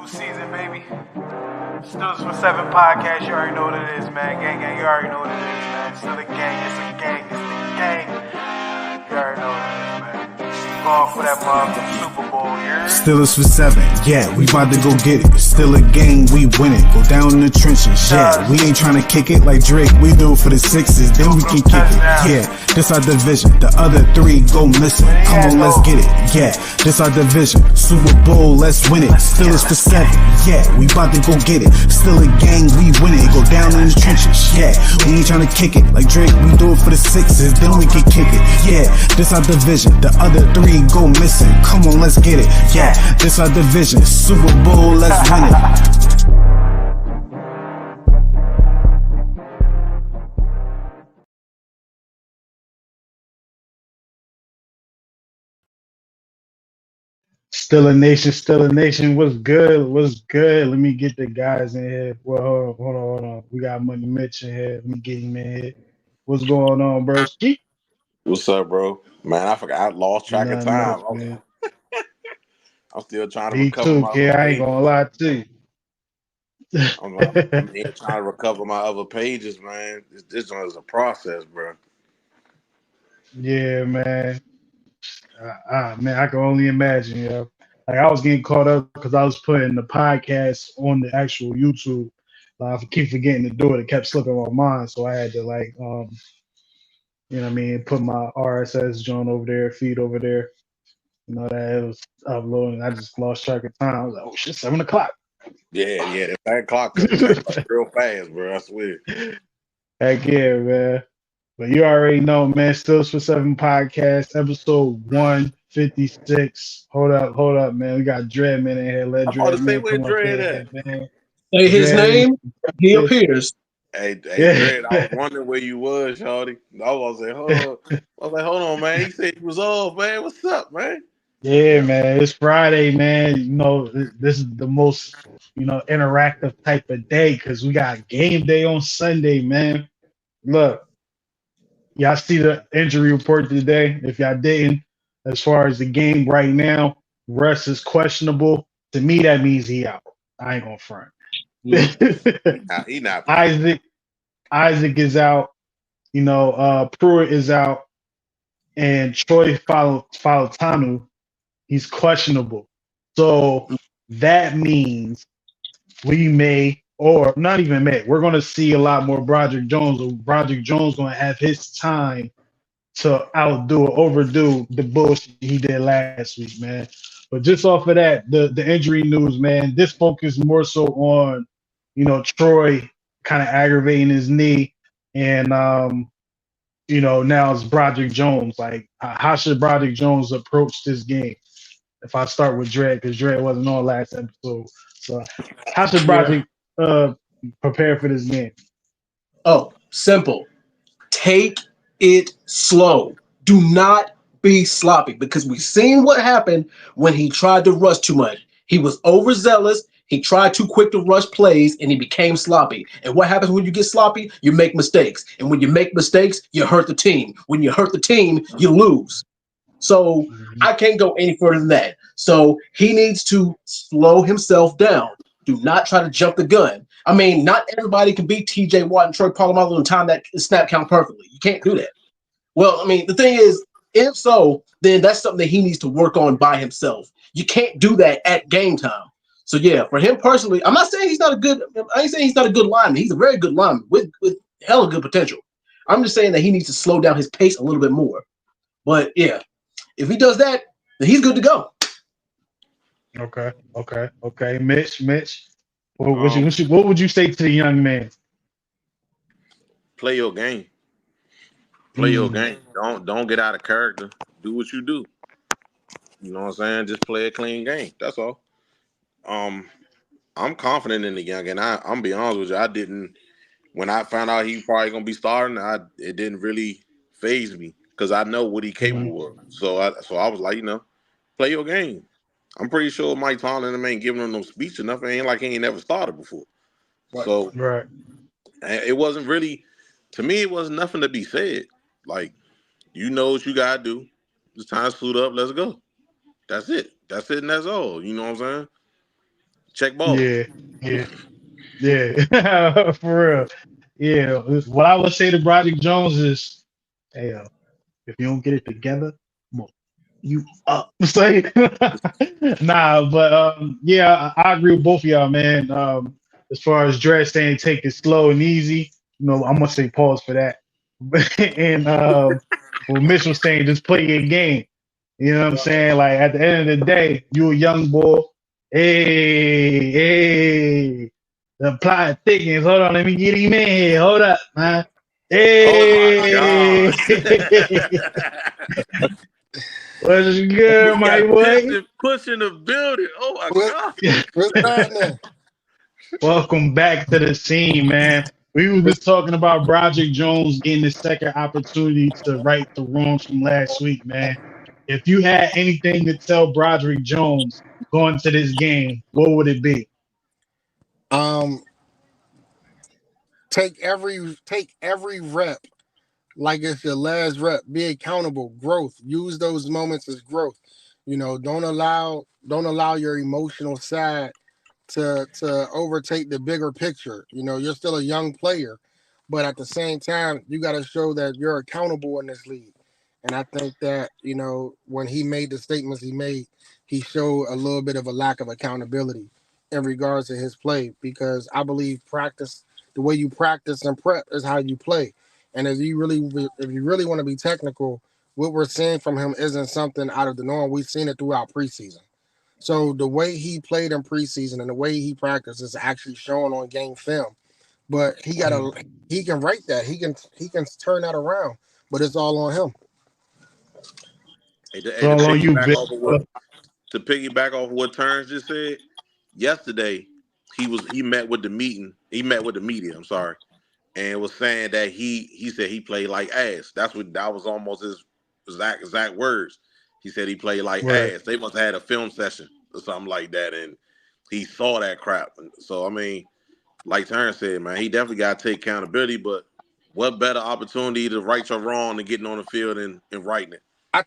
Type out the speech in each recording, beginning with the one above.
new season, baby. Still for 7 podcast. You already know what it is, man. Gang, you already know what it is, man. Still a gang. It's a gang. It's the gang. You already know what it is, man. Going for that motherfucking Super Bowl, yeah. Still is for 7, yeah, we about to go get it. Still a game, we win it. Go down in the trenches, yeah. We ain't trying to kick it like Drake, we do it for the 6s, then we can kick it. Yeah, this our division, the other 3 go missing. Come on, let's get it, yeah. This our division, Super Bowl, let's win it. Still is for 7, yeah, we about to go get it. Still a gang, we win it. Go down in the trenches, yeah. We ain't trying to kick it like Drake, we do it for the 6s, then we can kick it. Yeah, this our division, the other 3 go missing. Come on, let's get it. Yeah, this our division. Super Bowl, let's win it. Still a nation. What's good? Let me get the guys in here. Well, hold on. We got Money Mitch in here. Let me get him in here. What's going on, bro? What's up, bro? Man, I forgot. I lost track of time. Man. I'm still trying to Me recover too, my kid. other I ain't pages. gonna lie to you. I'm here trying to recover my other pages, man. This one is a process, bro. Yeah, man. Man, I can only imagine, yo. Like I was getting caught up because I was putting the podcast on the actual YouTube. I keep forgetting to do it. It kept slipping my mind, so I had to you know what I mean, put my RSS joint over there, feed over there. You know that it was uploading. I just lost track of time. I was like, oh shit, 7 o'clock. Yeah, that clock cut real fast, bro. I swear. Heck yeah, man. But you already know, man. Stills for 7 podcast, episode 156. Hold up, man. We got Dreadman in here. Let I'm about to say Dreadman where come up Dread here, at. man. Say his Dread, name, he appears. Hey, Yeah. Dread, I was wondering where you was, shawty. I was like, hold on, man. He said he was off, man. What's up, man? Yeah, man. It's Friday, man. You know, this is the most, interactive type of day because we got game day on Sunday, man. Look, y'all see the injury report today? If y'all didn't, as far as the game right now, Russ is questionable. To me, that means he out. I ain't gonna front. He not. Isaac is out. Pruitt is out, and Troy Falatanu, he's questionable. So that means we may, or not even may, we're going to see a lot more Broderick Jones. Broderick Jones going to have his time to overdo the bullshit he did last week, man. But just off of that, the injury news, man, this focus more so on, Troy kind of aggravating his knee. And, now it's Broderick Jones. Like, how should Broderick Jones approach this game? If I start with Dredd, because Dredd wasn't on last episode. So how should Broderick prepare for this game? Oh, simple. Take it slow. Do not be sloppy, because we've seen what happened when he tried to rush too much. He was overzealous. He tried too quick to rush plays, and he became sloppy. And what happens when you get sloppy? You make mistakes. And when you make mistakes, you hurt the team. When you hurt the team, you lose. So I can't go any further than that. So he needs to slow himself down. Do not try to jump the gun. I mean, not everybody can beat TJ Watt and Troy Polamalu and time that snap count perfectly. You can't do that. Well, I mean, the thing is, if so, then that's something that he needs to work on by himself. You can't do that at game time. So yeah, for him personally, I'm not saying he's not a good. I ain't saying he's not a good lineman. He's a very good lineman with hella good potential. I'm just saying that he needs to slow down his pace a little bit more. But yeah, if he does that, then he's good to go. Okay. Mitch, what would you say to the young man? Play your game. Play your game. Don't get out of character. Do what you do. You know what I'm saying? Just play a clean game. That's all. I'm confident in the young, and I'm be honest with you. I didn't, when I found out he probably gonna be starting, it didn't really faze me because I know what he capable of. So I was like, play your game. I'm pretty sure Mike Tomlin and ain't giving him no speech or nothing. Ain't like he ain't never started before. Right. So right. It wasn't really, to me, it wasn't nothing to be said. Like, you know what you gotta do. It's time to suit up. Let's go. That's it, and that's all. You know what I'm saying? Check ball. Yeah, yeah, yeah. For real. Yeah. What I would say to Broderick Jones is, hey, if you don't get it together, come on, you up. Say, nah, but yeah, I agree with both of y'all, man. As far as Dre saying take it slow and easy, I'm gonna say pause for that. And what Mitch was saying, just play your game. You know what I'm saying? Like at the end of the day, you a young boy. Hey, the plot thickens. Hold on, let me get him in here. Hold up, man. Oh my Hey, gosh. what's We good, my got boy? Tips pushing the building. Oh my What, god. what's happening? Welcome back to the scene, man. We were What's, just talking about Broderick Jones getting the second opportunity to right the wrongs from last week, man. If you had anything to tell Broderick Jones going to this game, what would it be? um, take every rep like it's your last rep. Be accountable. Growth. Use those moments as growth. Don't allow your emotional side to overtake the bigger picture. You're still a young player, but at the same time, you got to show that you're accountable in this league. And I think that when he made the statements he made, he showed a little bit of a lack of accountability in regards to his play, because I believe practice, the way you practice and prep, is how you play. And if you really want to be technical, what we're seeing from him isn't something out of the norm. We've seen it throughout preseason. So the way he played in preseason and the way he practiced is actually shown on game film. But he can write that. He can turn that around. But it's all on him. Hey, It's all on you, big. to piggyback off of what Terrence just said, yesterday he met with the meeting. He met with the media. I'm sorry, and was saying that he said he played like ass. That was almost his exact words. He said he played like Right. ass. They must have had a film session or something like that, and he saw that crap. So I mean, like Terrence said, man, he definitely got to take accountability. But what better opportunity to right your wrong than getting on the field and writing it? I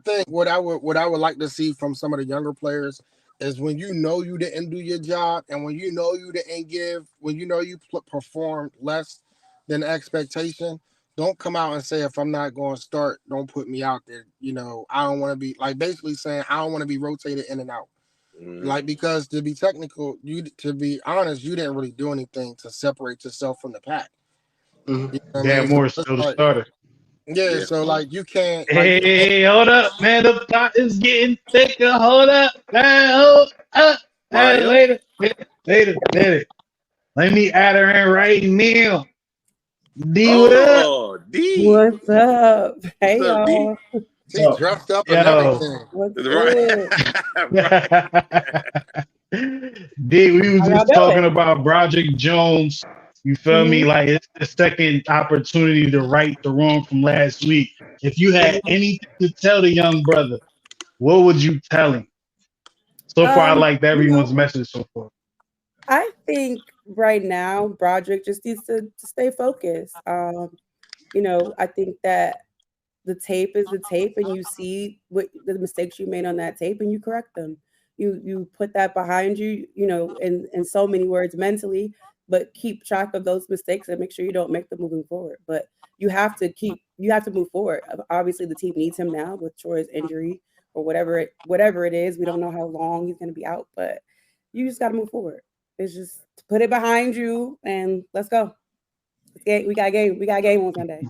think what I would like to see from some of the younger players is when you didn't do your job, and when you didn't give, when you performed less than expectation. Don't come out and say, if I'm not going to start, don't put me out there. I don't want to be, like, basically saying I don't want to be rotated in and out. Mhm. Like, because to be technical, to be honest, you didn't really do anything to separate yourself from the pack. Mhm. You know what I Dan mean? So Moore is it's still the like, starter. yeah, Yeah. so like you can't, like, Hey, hold up, man. The plot is getting thicker. Hold up, man. Hold up. Man, Maya. later. Let me add her in right now. D, what up? Oh, D. What's up? What's Hey up, D? y'all. he dressed up and Yo. everything. What's Right. good? Right. D, we was How y'all just talking doing? about Broderick Jones. You feel me? hmm Like it's the second opportunity to right the wrong from last week. If you had hmm anything to tell the young brother, what would you tell him? So far, I Um, liked you everyone's know, message so far. I think right now Broderick just needs to stay focused. I think that the tape is the tape, and you see what the mistakes you made on that tape and you correct them. You put that behind you, in so many words mentally, but keep track of those mistakes and make sure you don't make them moving forward. But you have to move forward. Obviously the team needs him now with Troy's injury or whatever it is. We don't know how long he's gonna be out, but you just gotta move forward. It's just put it behind you and let's go. We got a game on Sunday.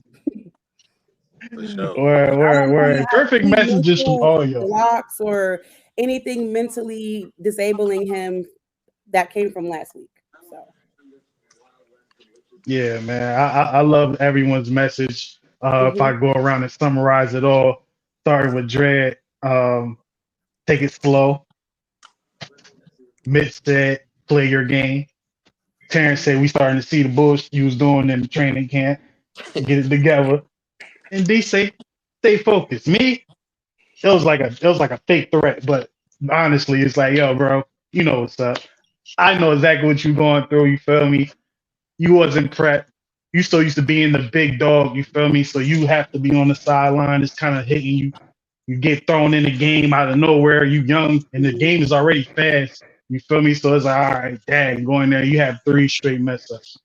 For sure. I don't want to have Perfect any messages from mental all y'all. blocks or anything mentally disabling him that came from last week. So, Yeah, man. I love everyone's message. If hmm I go around and summarize it all, starting with Dread, take it slow. Mitch said, play your game. Terrence said, we starting to see the bullshit you was doing in the training camp. Get it together. And D say, stay focused. Me, it was like a fake threat, but honestly, it's like, yo, bro, you know what's up. I know exactly what you're going through. You feel me? You wasn't prepped. You still used to being the big dog. You feel me? So you have to be on the sideline. It's kind of hitting you. You get thrown in the game out of nowhere. You young, and the hmm game is already fast. You feel me? So it's like, all right, dang, going there, you have 3 straight mess ups.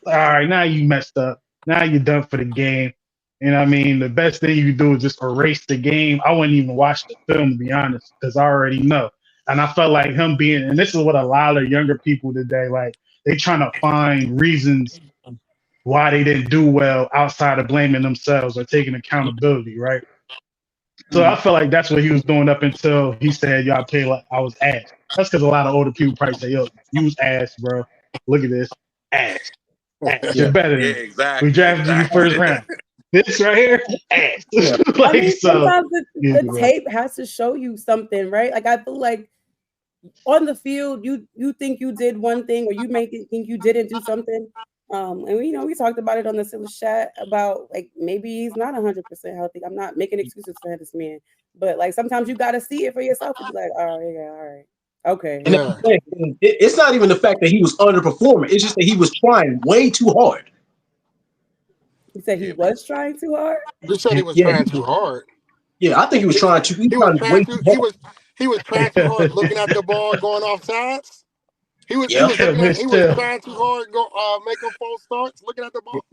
All right, now you messed up. Now you're done for the game. You know what I mean? The best thing you can do is just erase the game. I wouldn't even watch the film, to be honest, because I already know. And I felt like him being, and this is what a lot of younger people today, like, they trying to find reasons why they didn't do well outside of blaming themselves or taking accountability, right? So I felt like that's what he was doing up until he said, "Y'all play like I was ass." That's because a lot of older people probably say, "Yo, you was ass, bro. Look at this, ass. You're better than Yeah, me. exactly. We drafted you first round. This right here, ass." Like, I mean, so, sometimes yeah, the tape has to show you something, right? Like I feel like on the field, you think you did one thing, or you may think you didn't do something. And we talked about it on the Silly Chat about like maybe he's not 100% healthy. I'm not making excuses for this man, but like sometimes you got to see it for yourself and be like, all right, yeah, all right, okay. And that's the thing. It's not even the fact that he was underperforming. It's just that he was trying way too hard. You said he was trying too hard. You said he was Yeah, trying too hard. Yeah, I think he was trying to. He was trying too. He was trying too hard, looking at the ball, going off sides. He was looking at. He was trying too hard, making false starts, looking at the ball.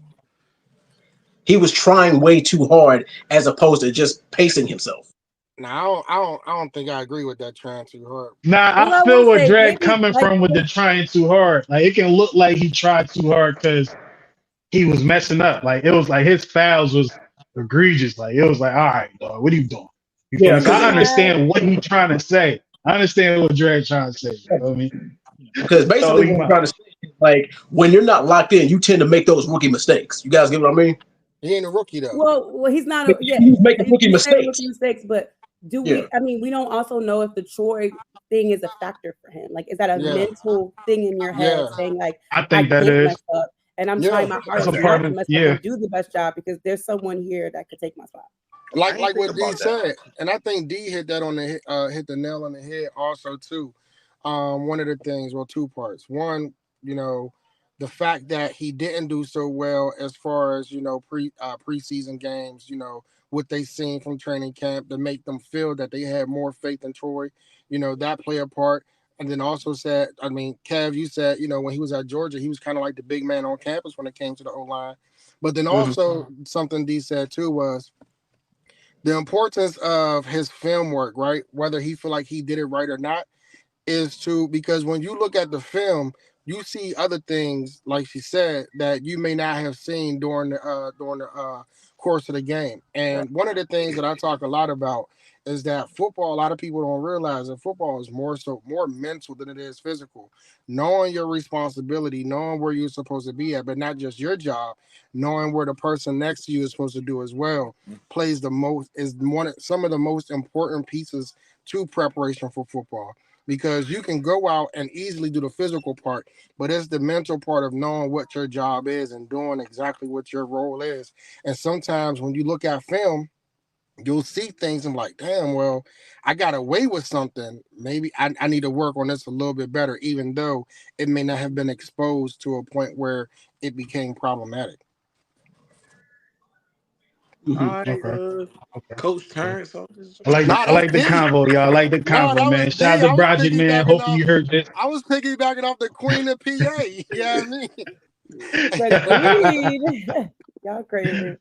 He was trying way too hard as opposed to just pacing himself. Now I don't think I agree with that trying too hard. Nah, I feel where Drake coming from with the trying too hard. Like it can look like he tried too hard because he was messing up. Like it was like his fouls was egregious. Like it was like, all right, dog, what are you doing? You feel me? So I understand what he's trying to say. I understand what Drake's trying to say. You know what I mean? Because basically what I'm trying to say is like when you're not locked in, you tend to make those rookie mistakes. You guys get what I mean? He ain't a rookie though. Well, he's not. He's making rookie mistakes. But do we? I mean, we don't also know if the Troy thing is a factor for him. Like, is that a mental thing in your head saying like, I think that is. Mess up, and I'm trying my hardest not to mess up and do the best job because there's someone here that could take my spot. Like what D said, and I think D hit that on the hit the nail on the head also too. One of the things, well, 2 parts. One, the fact that he didn't do so well as far as preseason games, what they seen from training camp to make them feel that they had more faith in Troy, that play a part. And then also said, I mean, Kev, you said, when he was at Georgia, he was kind of like the big man on campus when it came to the O-line. But then also something D said too was the importance of his film work, right? Whether he feel like he did it right or not, is to, because when you look at the film, you see other things, like she said, that you may not have seen during the course of the game. And one of the things that I talk a lot about is that football, a lot of people don't realize that football is more mental than it is physical. Knowing your responsibility, knowing where you're supposed to be at, but not just your job, knowing where the person next to you is supposed to do as well, some of the most important pieces to preparation for football. Because you can go out and easily do the physical part, but it's the mental part of knowing what your job is and doing exactly what your role is. And sometimes when you look at film, you'll see things and like, damn, well, I got away with something. Maybe I need to work on this a little bit better, even though it may not have been exposed to a point where it became problematic. All right, Coach Terrence. I like the convo, y'all. I like the convo, man. Shout out to Broderick, man. Hopefully you heard this. I was piggybacking off the Queen of PA. You know what I mean? Y'all crazy.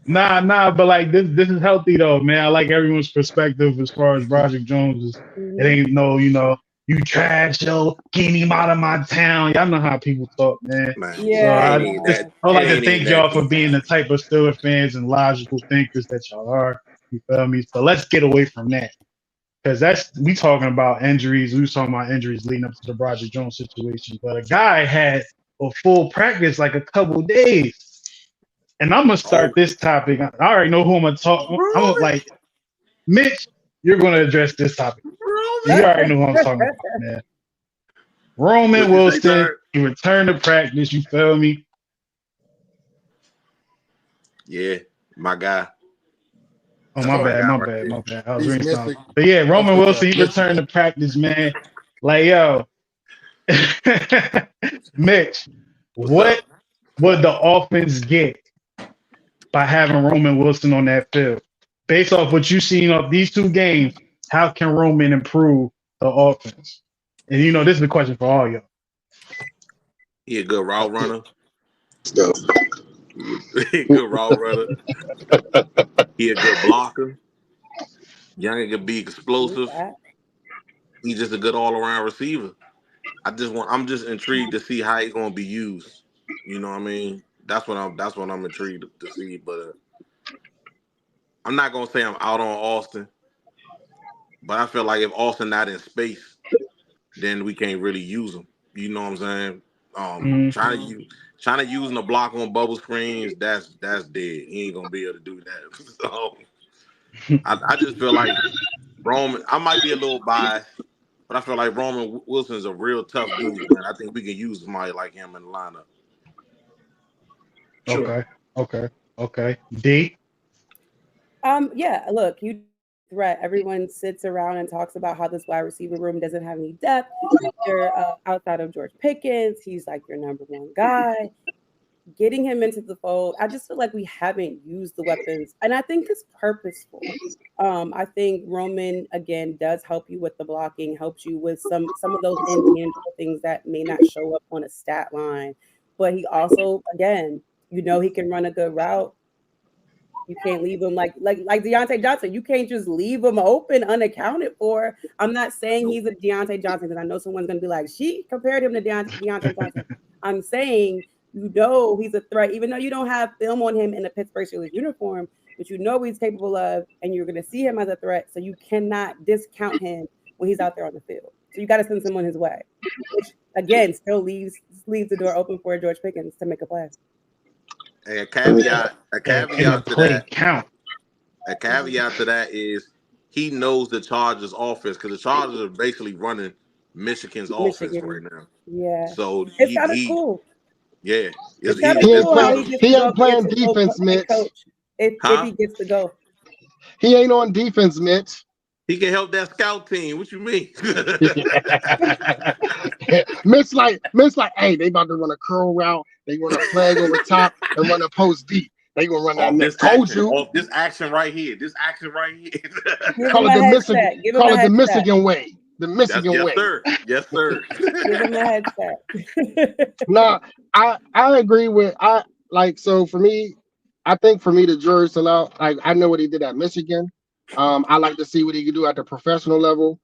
Nah, but like this is healthy though, man. I like everyone's perspective as far as Broderick Jones is. It ain't no, you trash, yo, get him out of my town. Y'all know how people talk, man. Yeah. So I like to thank y'all for being the type of Steelers fans and logical thinkers that y'all are. You feel me? So let's get away from that. Because we talking about injuries. We was talking about injuries leading up to the Broderick Jones situation. But a guy had a full practice like a couple days. And I'm going to start this topic. I already know who I'm going to talk. I'm like, Mitch, you're going to address this topic. You already know who I'm talking about, man. Roman Wilson, he returned to practice. You feel me? Yeah, my guy. Oh, my bad. I was reading something. But yeah, Roman Wilson, he returned to practice, man. Like, yo, Mitch, what would the offense get by having Roman Wilson on that field? Based off what you've seen of these 2 games, how can Roman improve the offense? And this is the question for all y'all. He a good route runner. So, He a good route runner. He a good blocker. Young can be explosive. He's just a good all around receiver. I'm just intrigued to see how he's gonna be used. You know what I mean? That's what I'm intrigued to see. But I'm not gonna say I'm out on Austin. But I feel like if Austin not in space, then we can't really use him. You know what I'm saying? Trying to use the block on bubble screens, that's dead. He ain't gonna be able to do that. So I just feel like Roman. I might be a little biased, but I feel like Roman Wilson's a real tough dude, man. I think we can use somebody like him in the lineup. Sure. Okay. D. Yeah. Look, you threat. Everyone sits around and talks about how this wide receiver room doesn't have any depth. They're outside of George Pickens. He's like your number one guy. Getting him into the fold, I just feel like we haven't used the weapons, and I think it's purposeful. I think Roman again does help you with the blocking, helps you with some of those intangible things that may not show up on a stat line. But he also, again, he can run a good route. You can't leave him like Deontay Johnson. You can't just leave him open unaccounted for. I'm not saying he's a Deontay Johnson because I know someone's going to be like, she compared him to Deontay Johnson. I'm saying, he's a threat, even though you don't have film on him in the Pittsburgh Steelers uniform, but what he's capable of, and you're going to see him as a threat, so you cannot discount him when he's out there on the field. So you got to send someone his way, which, again, still leaves the door open for George Pickens to make a play. And a caveat to that. Count. A caveat to that is he knows the Chargers offense because the Chargers are basically running Michigan's offense right now. Yeah. So it's kind of cool. Yeah. He ain't playing defense, Mitch. If he gets to go. He ain't on defense, Mitch. He can help that scout team. What you mean? Mitch like, hey, they about to run a curl route. They run a flag over top and run a post deep. They gonna run that. This action right here. Call it the Michigan way. The Michigan way. Yes, sir. Give him a headset. No, I agree with so for me, I think for me the jury's still out. I know what he did at Michigan. I like to see what he can do at the professional level.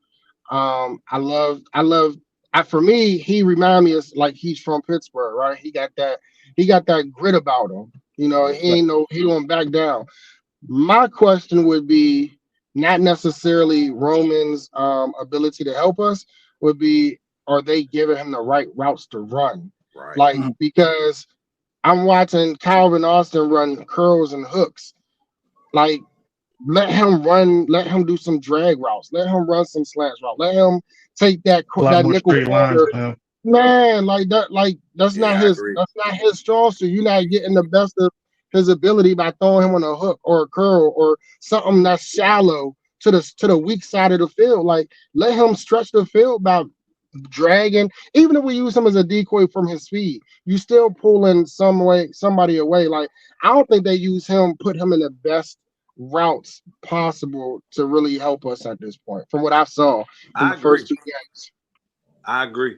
For me, he reminds me of like he's from Pittsburgh, right? He got that grit about him. He don't back down. My question would be not necessarily Roman's ability to help us, would be, are they giving him the right routes to run? Right. Because I'm watching Calvin Austin run curls and hooks. Let him run, let him do some drag routes, let him run some slants route, let him take that nickel corner. Man, that's not his strong suit. You're not getting the best of his ability by throwing him on a hook or a curl or something that's shallow to the weak side of the field. Let him stretch the field by dragging. Even if we use him as a decoy from his speed, you still pulling somebody away. I don't think they put him in the best routes possible to really help us at this point, from what I saw in the first 2 games. I agree.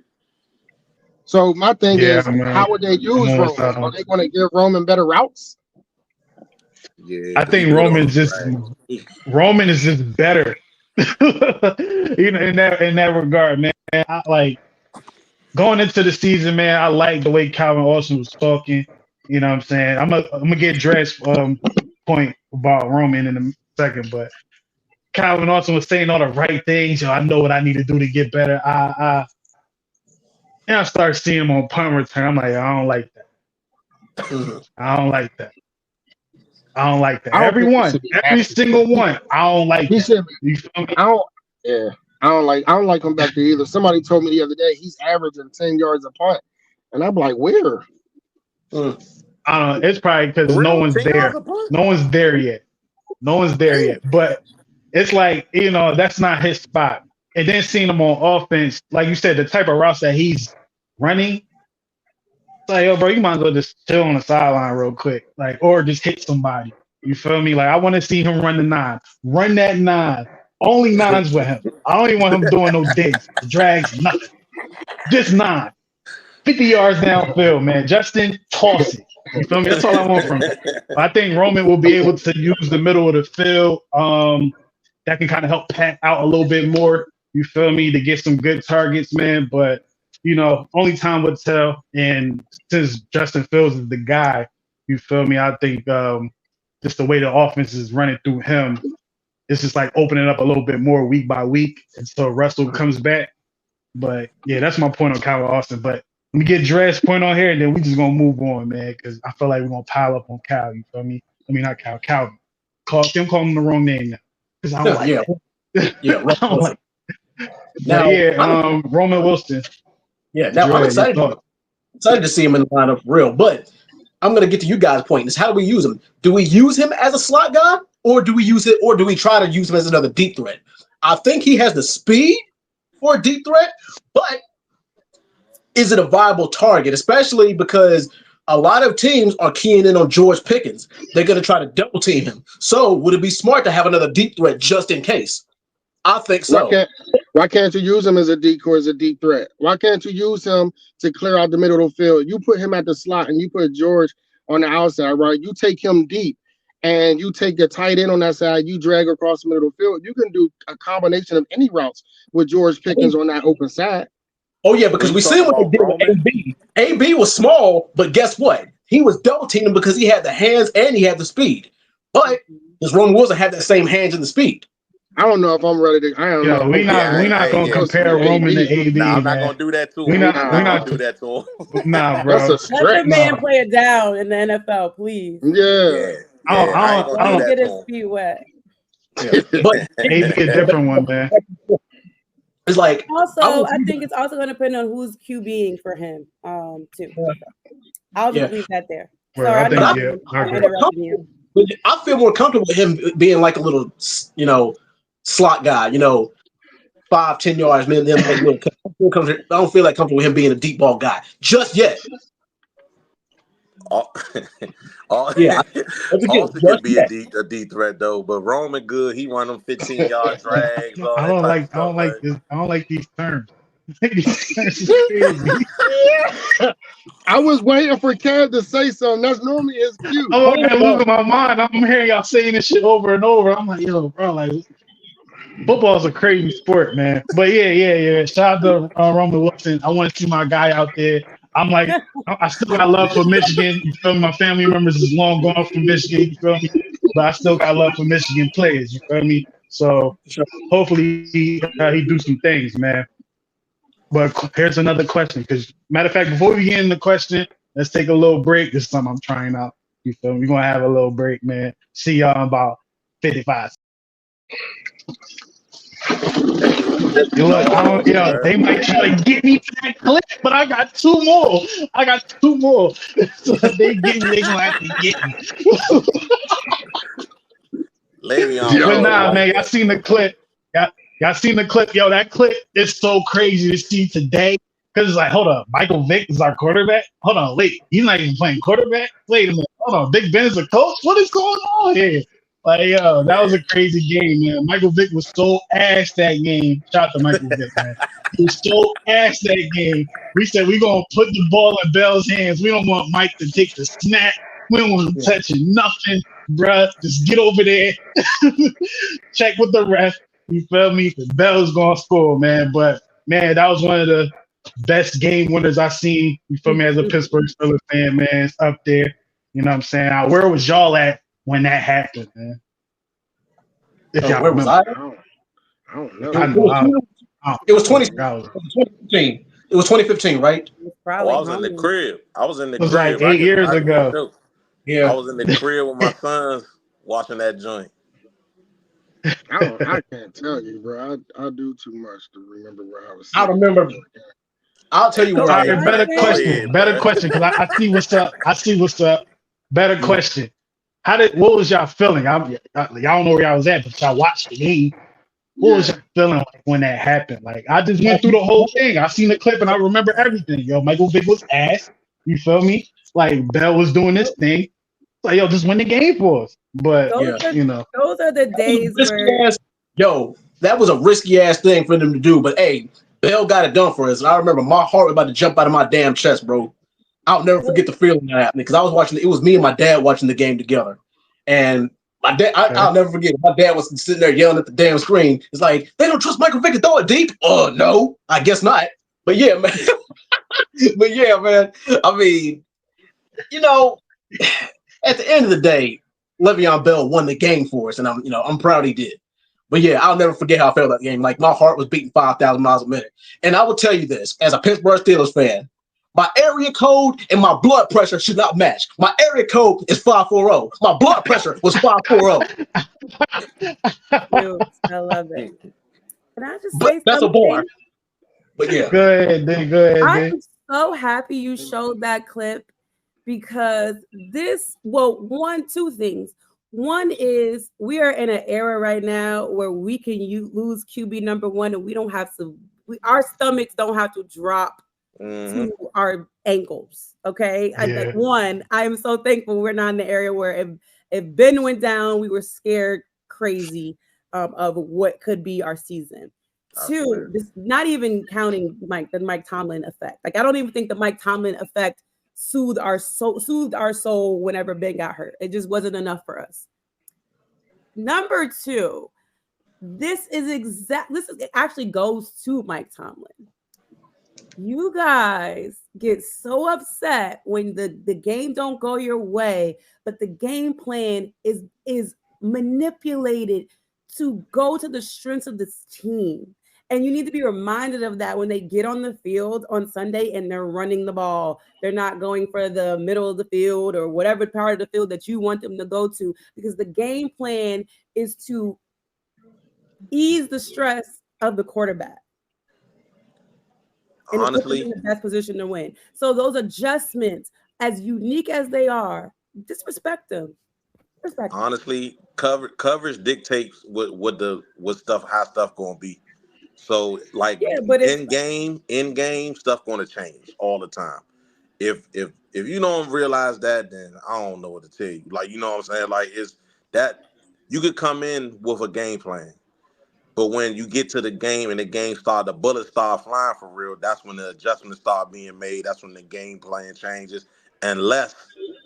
So my thing is, how would they use Roman? Are they going to give Roman better routes? Yeah, I think Roman is just better. In that regard, man. I going into the season, man. I like the way Calvin Austin was talking. You know what I'm saying? I'm gonna get Dre's point about Roman in a second, but Calvin Austin was saying all the right things. I know what I need to do to get better. I start seeing him on punt return. I'm like, I don't like that. I don't like that. Every single one. I don't like that. You feel me? I don't like him back there either. Somebody told me the other day he's averaging 10 yards a punt, and I'm like, where? I don't know. It's probably because no one's there. No one's there yet. But it's that's not his spot. And then seeing him on offense, like you said, the type of routes that he's running, it's like, yo, bro, you might as well just chill on the sideline real quick, or just hit somebody. You feel me? I want to see him run the 9. Run that 9. Only nines with him. I don't even want him doing no digs, drags, nothing. Just 9. 50 yards downfield, man. Justin, toss it. You feel me? That's all I want from him. I think Roman will be able to use the middle of the field. That can kind of help Pat out a little bit more. You feel me? To get some good targets, man. But only time would tell. And since Justin Fields is the guy, you feel me? I think just the way the offense is running through him, it's just like opening up a little bit more week by week until Russell comes back. But yeah, that's my point on Calvin Austin. But let me get Dre's point on here, and then we just gonna move on, man, because I feel like we're gonna pile up on Cal. You feel me? I mean, not Cal, Calvin. I'm calling him the wrong name now because I don't like it. Yeah, I don't like it. Now, Roman Wilson. Yeah, now I'm excited to see him in the lineup for real. But I'm gonna get to you guys' point. Is how do we use him? Do we use him as a slot guy, or do we try to use him as another deep threat? I think he has the speed for a deep threat, but is it a viable target? Especially because a lot of teams are keying in on George Pickens. They're going to try to double team him. So would it be smart to have another deep threat just in case? I think so. Why can't you use him as a decoy, as a deep threat? Why can't you use him to clear out the middle of the field? You put him at the slot and you put George on the outside, right? You take him deep and you take your tight end on that side. You drag across the middle of the field. You can do a combination of any routes with George Pickens on that open side. Oh, yeah, because we see what they did with AB. AB was small, but guess what? He was double teaming because he had the hands and he had the speed. But does Roman Wilson have that same hands and the speed? I don't know if I'm ready to. I don't know. We're not gonna compare Roman to AB. Nah, I'm not gonna do that to him. We're not gonna do that to him. Nah, bro. That's a Let the man play it down in the NFL, please. Yeah. I don't get his feet wet. Yeah. But AB a different one, man. It's like also, I think it's also going to depend on who's QBing for him, too. I'll just leave that there. Well, Sorry, I feel more comfortable with him being like a little, slot guy. 5-10 yards, man. I don't feel like comfortable with him being a deep ball guy just yet. Austin could be a deep threat though, but Roman good. He run them 15-yard drags. I don't like these terms. I was waiting for Kev to say something. That's normally his cue. Oh, man, losing my mind. I'm hearing y'all saying this shit over and over. I'm like, yo, bro, like football's a crazy sport, man. But yeah. Shout out to Roman Wilson. I want to see my guy out there. I'm like, I still got love for Michigan. You feel me? My family members is long gone from Michigan. You feel me? But I still got love for Michigan players. You feel me? So hopefully he do some things, man. But here's another question. Because matter of fact, before we get into the question, let's take a little break. This is something I'm trying out. You feel me? We're gonna have a little break, man. See y'all in about 55. Look, they might try to get me to that clip, but I got two more. So they gonna have to get me. But nah, man, y'all seen the clip. Y'all seen the clip. Yo, that clip is so crazy to see today. Because it's like, hold up, Michael Vick is our quarterback? Hold on, wait, he's not even playing quarterback? Wait a minute, hold on, Big Ben is a coach? What is going on here? Like, yo, that was a crazy game, man. Michael Vick was so ass that game. Shout out to Michael Vick, man. He was so ass that game. We said we're going to put the ball in Bell's hands. We don't want Mike to take the snap. We don't want him touching nothing, bruh. Just get over there. Check with the ref. You feel me? The Bell's going to score, man. But, man, that was one of the best game winners I've seen. You feel me? As a Pittsburgh Steelers fan, man. It's up there. You know what I'm saying? Where was y'all at when that happened, man? If y'all where was I? I don't know. It was 2015. It was 2015, right? I was in the crib. It was like 8 years ago. Yeah, I was in the crib with my sons watching that joint. I can't tell you, bro. I do too much to remember where I was. I remember. I'll tell you what. Better question, because I see what's up. Better question. What was y'all feeling? Y'all don't know where y'all was at, but y'all watched the game. What was y'all feeling like when that happened? Like, I just went through the whole thing. I seen the clip and I remember everything. Yo, Michael Vick was ass. You feel me? Like, Bell was doing this thing. Like, yo, just win the game for us. But those are the days where that was a risky ass thing for them to do. But hey, Bell got it done for us. And I remember my heart was about to jump out of my damn chest, bro. I'll never forget the feeling that happened because I was watching. It was me and my dad watching the game together, and my dad. I'll never forget. My dad was sitting there yelling at the damn screen. It's like they don't trust Michael Vick to throw it deep. Oh no, I guess not. But yeah, man. But yeah, man. I mean, you know, at the end of the day, Le'Veon Bell won the game for us, and I'm proud he did. But yeah, I'll never forget how I felt that game. Like my heart was beating 5,000 miles a minute. And I will tell you this, as a Pittsburgh Steelers fan, my area code and my blood pressure should not match. My area code is 540. My blood pressure was 540. Dude, I love it. Can I just But say that's something? a bar. But yeah. Go ahead, D. Go ahead, I'm D. so happy you showed that clip because two things. One is we are in an era right now where we can lose QB number one and we don't have to, our stomachs don't have to drop to our ankles. Okay. Yeah. I am so thankful we're not in the area where if Ben went down, we were scared crazy of what could be our season. Two, this, not even counting the Mike Tomlin effect. Like I don't even think the Mike Tomlin effect soothed our soul whenever Ben got hurt. It just wasn't enough for us. Number two, it actually goes to Mike Tomlin. You guys get so upset when the game don't go your way, but the game plan is manipulated to go to the strengths of this team. And you need to be reminded of that when they get on the field on Sunday and they're running the ball. They're not going for the middle of the field or whatever part of the field that you want them to go to, because the game plan is to ease the stress of the quarterback. And honestly, in the best position to win. So those adjustments, as unique as they are, disrespect them. Honestly, coverage dictates how stuff gonna be. So like in game stuff gonna change all the time. If you don't realize that, then I don't know what to tell you. Like, you know what I'm saying? Like, it's that you could come in with a game plan, but when you get to the game and the bullets start flying for real, that's when the adjustments start being made. That's when the game plan changes, unless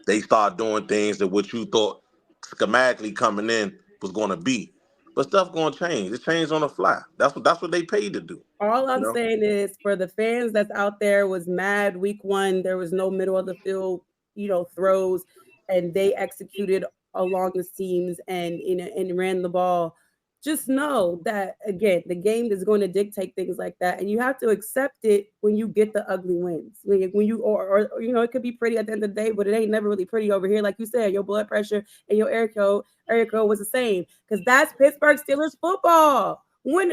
they start doing things that what you thought schematically coming in was going to be. But stuff going to change. It changed on the fly. That's what they paid to do. All I'm saying is, for the fans that's out there was mad week one, there was no middle of the field, throws, and they executed along the seams and ran the ball. Just know that, again, the game is going to dictate things like that, and you have to accept it when you get the ugly wins. When you or it could be pretty at the end of the day, but it ain't never really pretty over here. Like you said, your blood pressure and your area code was the same, because that's Pittsburgh Steelers football. When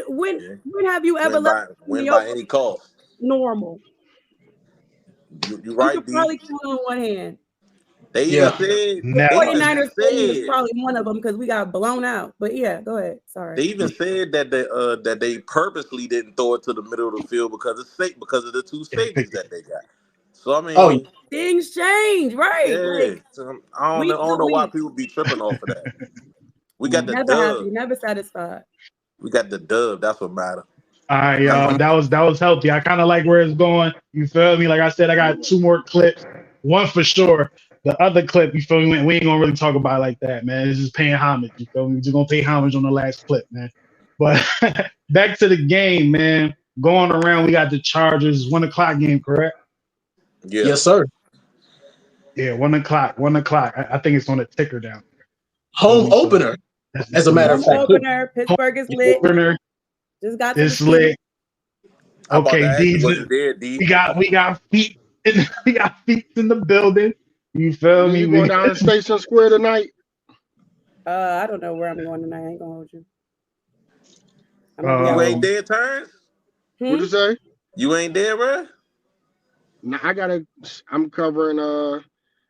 have you ever win by any cost? Normal. You're right. You could probably count on one hand. They even said the 49ers was probably one of them because we got blown out. But yeah, go ahead. Sorry. They even said that they purposely didn't throw it to the middle of the field because of the two safeties that they got. So I mean, things change, right? Yeah. I don't know why people be tripping off of that. We got the dub. Happy, never satisfied. We got the dub. That's what matters. All right, y'all. That was healthy. I kind of like where it's going. You feel me? Like I said, I got two more clips. One for sure. The other clip, you feel me? We ain't gonna really talk about it like that, man. It's just paying homage. You feel me? We're just gonna pay homage on the last clip, man. But back to the game, man. Going around, we got the Chargers 1 o'clock game, correct? Yeah. Yes, sir. Yeah, 1 o'clock. 1 o'clock. I think it's on the ticker down there. Home opener. As a matter of fact, opener. Pittsburgh is lit. Opener. Just got it's lit. Okay, D. We got feet. We got feet in the building. You feel me? You going down to Station Square tonight? I don't know where I'm going tonight. I ain't gonna hold you. You ain't there, Terrence? What'd you say? You ain't there, bro? Nah, I'm covering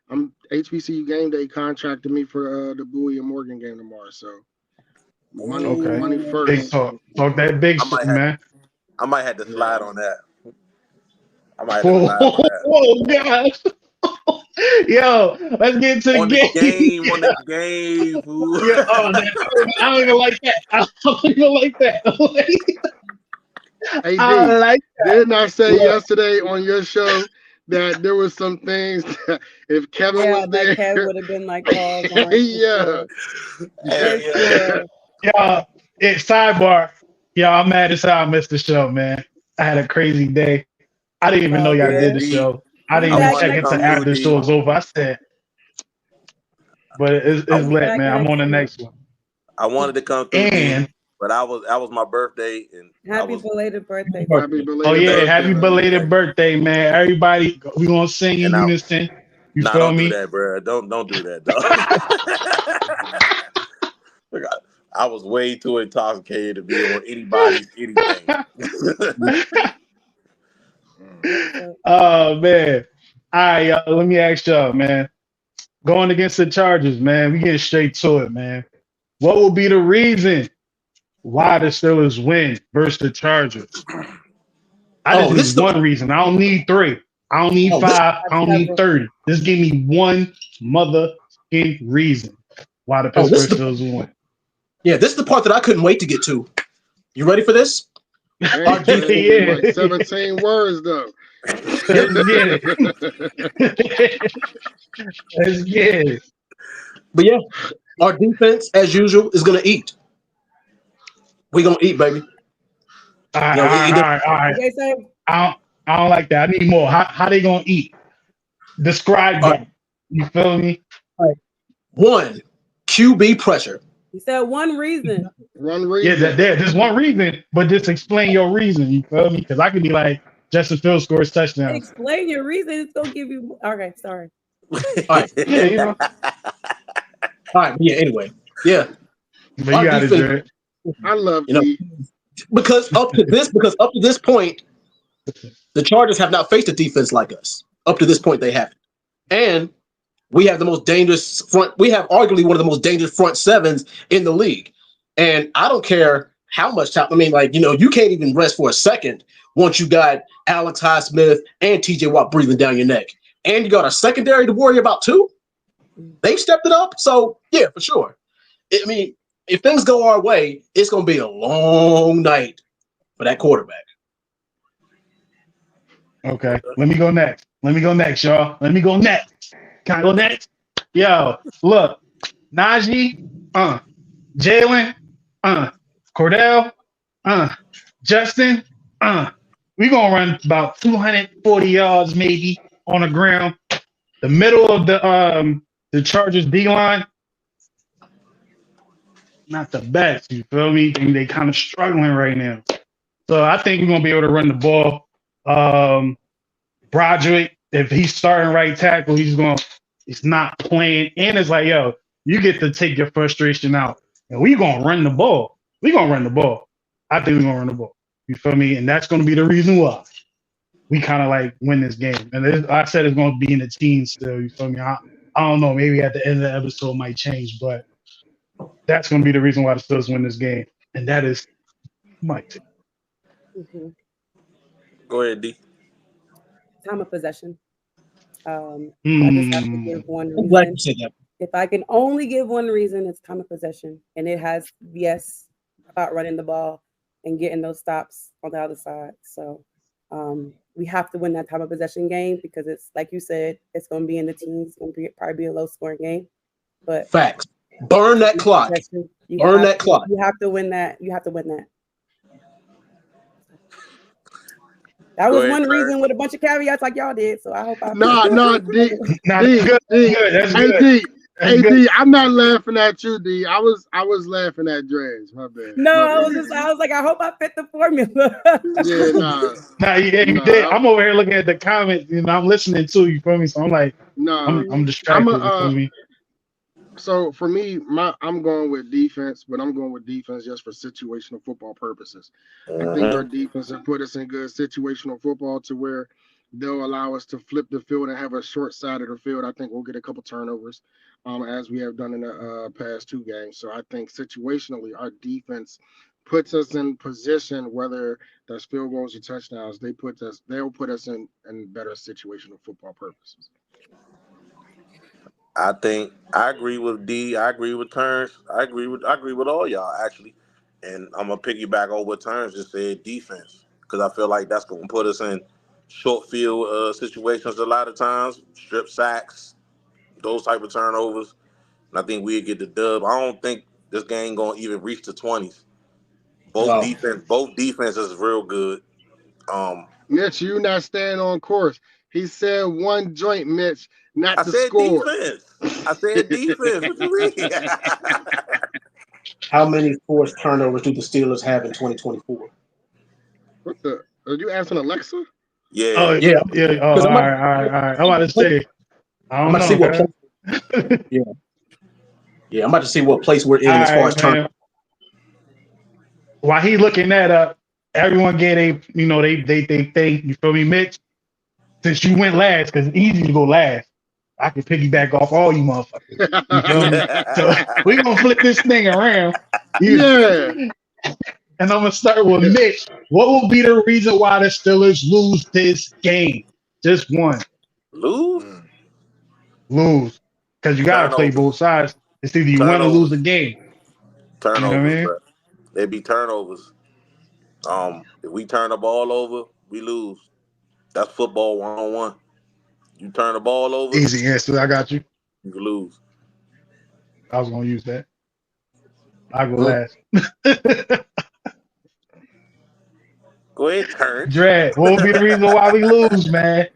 HBCU game day contracted me for the Bowie and Morgan game tomorrow. So money first. Big talk that big shit, man. I might have to slide on that. Oh gosh. Yo, let's get into the On the game. game, on the game, fool. Yeah, I don't even like that. I don't even like that. AD, I like didn't I say that. yesterday on your show that there was some things that if Kevin Yeah, was there, that Kev would have been like pause on for yeah, sure. Hell For yeah. sure. Y'all, sidebar. Y'all, I'm mad as hell I missed the show, man. I had a crazy day. I didn't even know All y'all did good. the D, show. I Be didn't I even back wanted check to next until come week. through, after the show D. was over. I said, but it's Be lit, back man. I'm next on the week. next one. I wanted to come through, D, And but that was my birthday, and I Happy was belated birthday to happy you. oh belated yeah, birthday, happy man. belated birthday, man. Everybody, we gonna sing in and I. unison. You Nah, feel don't do me? that, bro. Don't do that, dog. Look, I was way too intoxicated to be on anybody's anything. That's up. Oh man. All right, y'all. Let me ask y'all, man. Going against the Chargers, man. We getting straight to it, man. What will be the reason why the Steelers win versus the Chargers? I just Oh, this is need the one reason. I don't need three. I don't need oh this five. Have I don't need several. 30. Just give me one motherfucking reason why the oh this Pittsburgh is the Steelers will win. yeah this is the part that I couldn't wait to get to. You ready for this? Hey, Our that defense. ain't been Yeah. like 17 words though. Yep. Let's get it. Let's get it. But yeah, our defense, as usual, is gonna eat. We're gonna eat, baby. All right, You know, all right, either all right, all right. Okay, so I don't like that. I need more. How they gonna eat? Describe all right, that. You feel me? all right. One, QB pressure. you said one reason. One Yeah, reason. there's one reason, but just explain your reason. You feel me? Because I could be like, Justin Fields scores touchdowns. Explain your reason. It's gonna give you. Okay, sorry. All right, Yeah, you know. all right. Yeah. Anyway, yeah, But you our got it, defense. Jared. I love You know, D. because up to this point, the Chargers have not faced a defense like us. Up to this point, they haven't, and we have the most dangerous front. We have arguably one of the most dangerous front sevens in the league. And I don't care how much time. I mean, like, you can't even rest for a second once you got Alex Highsmith and TJ Watt breathing down your neck. And you got a secondary to worry about too. They've stepped it up. So, yeah, for sure. I mean, if things go our way, it's going to be a long night for that quarterback. Okay. Let me go next. Y'all. Let me go next. Can I go next? Yo, look. Najee, Jalen, Cordell, Justin, we gonna run about 240 yards maybe on the ground. The middle of the Chargers D line, not the best. You feel me? They kind of struggling right now. So I think we're gonna be able to run the ball. Broderick, if he's starting right tackle, he's not playing. And it's like, yo, you get to take your frustration out. And we gonna run the ball. I think we're gonna run the ball. You feel me? And that's gonna be the reason why we kind of like win this game. And I said it's gonna be in the teens still. You feel me? I don't know. Maybe at the end of the episode it might change, but that's gonna be the reason why the Steelers win this game. And that is my take. hmm Go ahead, D. Time of possession. I just have to Hmm. give one I'm glad you reason. said that. If I can only give one reason, it's time of possession, and it has yes about running the ball and getting those stops on the other side. So we have to win that time of possession game because it's like you said, it's going to be in the teens. It's going to probably be a low scoring game, but Facts. Burn that clock. possession, Burn that clock. you have to win that. You have to win that. That Go was ahead, one Terrence. reason with a bunch of caveats like y'all did. So I hope I. No, D, Nah, D, that's good. D. That's Hey, good. D. That's Hey, good. D. I'm not laughing at you, D. I was laughing at Dreads. My bad. No, My I bad. was like, I hope I fit the formula. Yeah, nah, Nah, yeah, you did. nah, I'm over here looking at the comments, I'm listening too. You feel me? So I'm like, nah. I'm I'm distracted. You feel me? So for me, I'm going with defense, but I'm going with defense just for situational football purposes. I think our defense have put us in good situational football to where they'll allow us to flip the field and have a short side of the field. I think we'll get a couple turnovers, as we have done in the past two games. So I think situationally, our defense puts us in position, whether that's field goals or touchdowns. They'll put us in better situational football purposes. I think I agree with D. I agree with Terrence. I agree with all y'all actually. And I'm gonna piggyback over what Terrence just said, defense, because I feel like that's gonna put us in short field situations a lot of times, strip sacks, those type of turnovers. And I think we'd get the dub. I don't think this game gonna even reach the 20s. No. Both defenses is real good. Um, Mitch, you not staying on course. He said one joint, Mitch, not I the said score. defense. I said defense. What you mean? How many forced turnovers do the Steelers have in 2024? What the? Are you asking Alexa? Yeah. Oh Yeah, yeah. Oh, because all right, all right, all right. I'm about to say, I I'm don't about to see know, what man. place. Yeah, yeah. I'm about to see what place we're All in as far as right, turnovers. man. While he looking that up, everyone get a they think, you feel me, Mitch? Since you went last, because it's easy to go last. I can piggyback off all you motherfuckers. You feel me? So we gonna flip this thing around. You, Yeah. and I'm gonna start with Mitch. What will be the reason why the Steelers lose this game? Just one. Lose? Mm. Lose. Because you gotta play Turnovers. both sides. It's either you win or lose the Turnovers. game. You know what I Turnovers, mean? bro. They be turnovers. If we turn the ball over, we lose. That's football 1-on-1. You turn the ball over, Easy answer. I got you. you lose. I was gonna use that. I go Mm. last. Go ahead, Terrence. Dread. What will be the reason why we lose, man?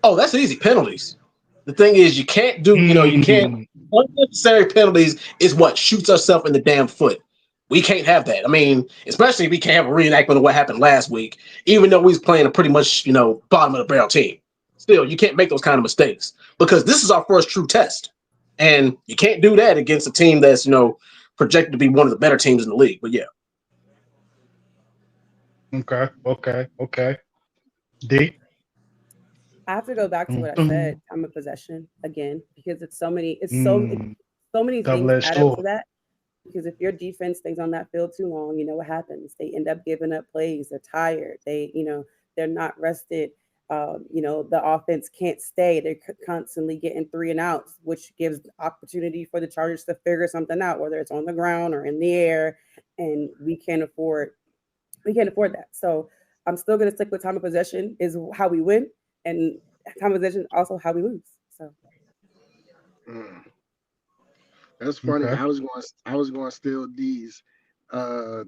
Oh, that's easy. Penalties. The thing is, you can't do. You can't. Mm, Unnecessary penalties is what shoots ourselves in the damn foot. We can't have that. I mean, especially if we can't have a reenactment of what happened last week, even though we was playing a pretty much, bottom of the barrel team. Still, you can't make those kind of mistakes because this is our first true test. And you can't do that against a team that's, projected to be one of the better teams in the league. But yeah. okay. D. I have to go back to what I said, Mm, time of possession again, because it's mm, so many things double-edged add up to sword. that. Because if your defense stays on that field too long, you know what happens. They end up giving up plays. They're tired. They're not rested. The offense can't stay. They're constantly getting three and outs, which gives opportunity for the Chargers to figure something out, whether it's on the ground or in the air. And we can't afford that. So I'm still going to stick with time of possession is how we win, and time of possession is also how we lose. So Mm. That's funny. Okay. I was going to steal D's. I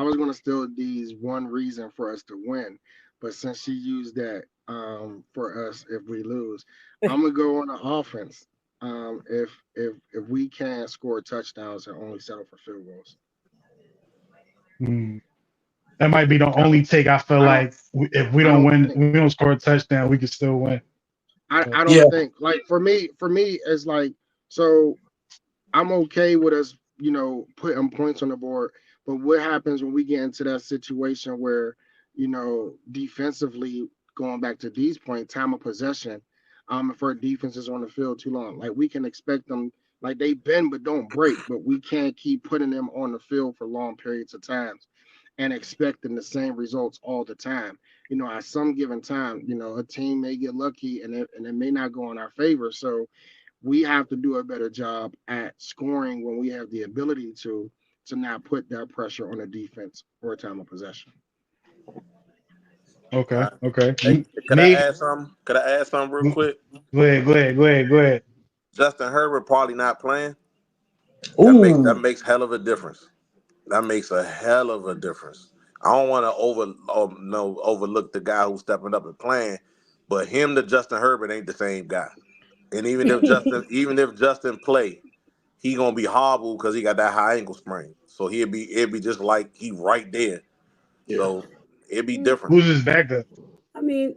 was going to steal D's one reason for us to win, but since she used that for us if we lose, I'm gonna go on the offense. If we can't score touchdowns and only settle for field goals, Mm. That might be the I don't only take I feel I don't like if we I don't don't win, think we don't score a touchdown, we can still win. I Yeah. don't think like for me it's like so I'm okay with us, putting points on the board. But what happens when we get into that situation where, defensively, going back to D's point, time of possession, if our defense is on the field too long, like we can expect them, like they bend but don't break, but we can't keep putting them on the field for long periods of times and expecting the same results all the time. At some given time, a team may get lucky and it may not go in our favor. So we have to do a better job at scoring when we have the ability to not put that pressure on a defense or a time of possession. Okay, All right. okay. Hey, could I Me, add something? Could I add something real go quick? ahead. Justin Herbert probably not playing. That Ooh. makes hell of a difference. That makes a hell of a difference. I don't want to overlook the guy who's stepping up and playing, but him to Justin Herbert ain't the same guy. And even if Justin play, he gonna be hobbled because he got that high ankle sprain. So it'd be just like he right there. Yeah. So it'd be mm, different. Who's his backup? I mean,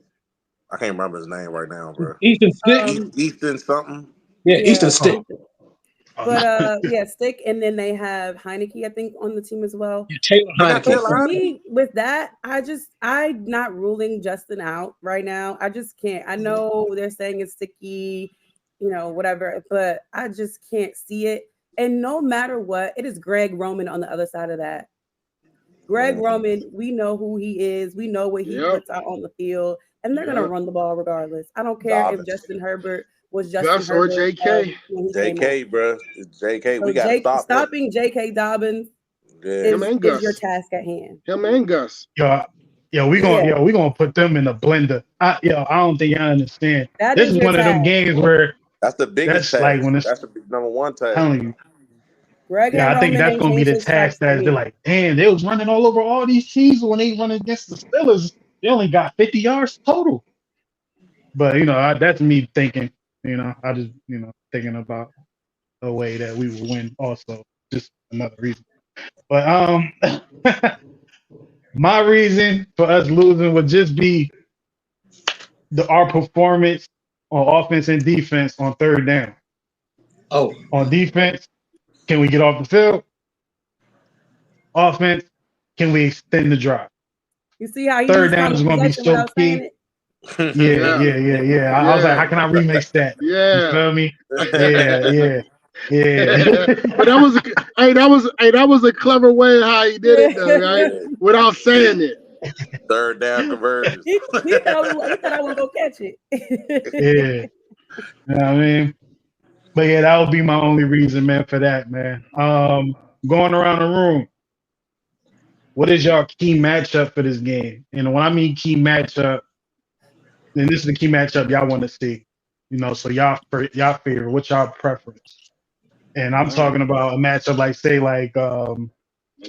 I can't remember his name right now, bro. Easton Stick. Easton something. Yeah, Easton yeah, Stick. Oh, but yeah, Stick, and then they have Heineke, I think, on the team as well. Yeah, Taylor They got But Heineke. Taylor for Heineke. me, with that, I'm not ruling Justin out right now. I just can't. I know they're saying it's sticky, whatever, but I just can't see it. And no matter what, it is Greg Roman on the other side of that. Greg Mm. Roman, we know who he is. We know what he Yep. puts out on the field, and they're gonna Yep. run the ball regardless. I don't care if Garbage. Justin Herbert was Justin Gus or Herbert JK. when he came on. JK, bro. It's JK. So We got to stop him. stopping J.K. Dobbins Yeah. Him and is your Gus. task at hand. Him and Gus. We gonna put them in the blender. I don't think y'all understand. That This is is your one of them task. games where That's the biggest that's like task. when it's That's the number one task. telling you. Greg Yeah, and I think Roman that's ain't gonna be changed the his task task for that they're me. like, damn, they was running all over all these teams when they run against the Steelers. They only got 50 yards total. But that's me thinking. I just thinking about a way that we will win. Also, just another reason. But my reason for us losing would just be our performance on offense and defense on third down. Oh, On defense, can we get off the field? Offense, can we extend the drive? You see how he Third used down time is of going to be possession so without saying key. it? Yeah. I was like, how can I remix that? You Yeah. feel me? Yeah. But that was a clever way how he did it though, right? Without saying it. Third down conversions. he thought I was gonna catch it. Yeah. You know what I mean? But yeah, that would be my only reason, man, for that, man. Going around the room, what is your key matchup for this game? And when I mean key matchup, then this is the key matchup y'all want to see. So y'all favor, what's y'all preference? And I'm talking about a matchup like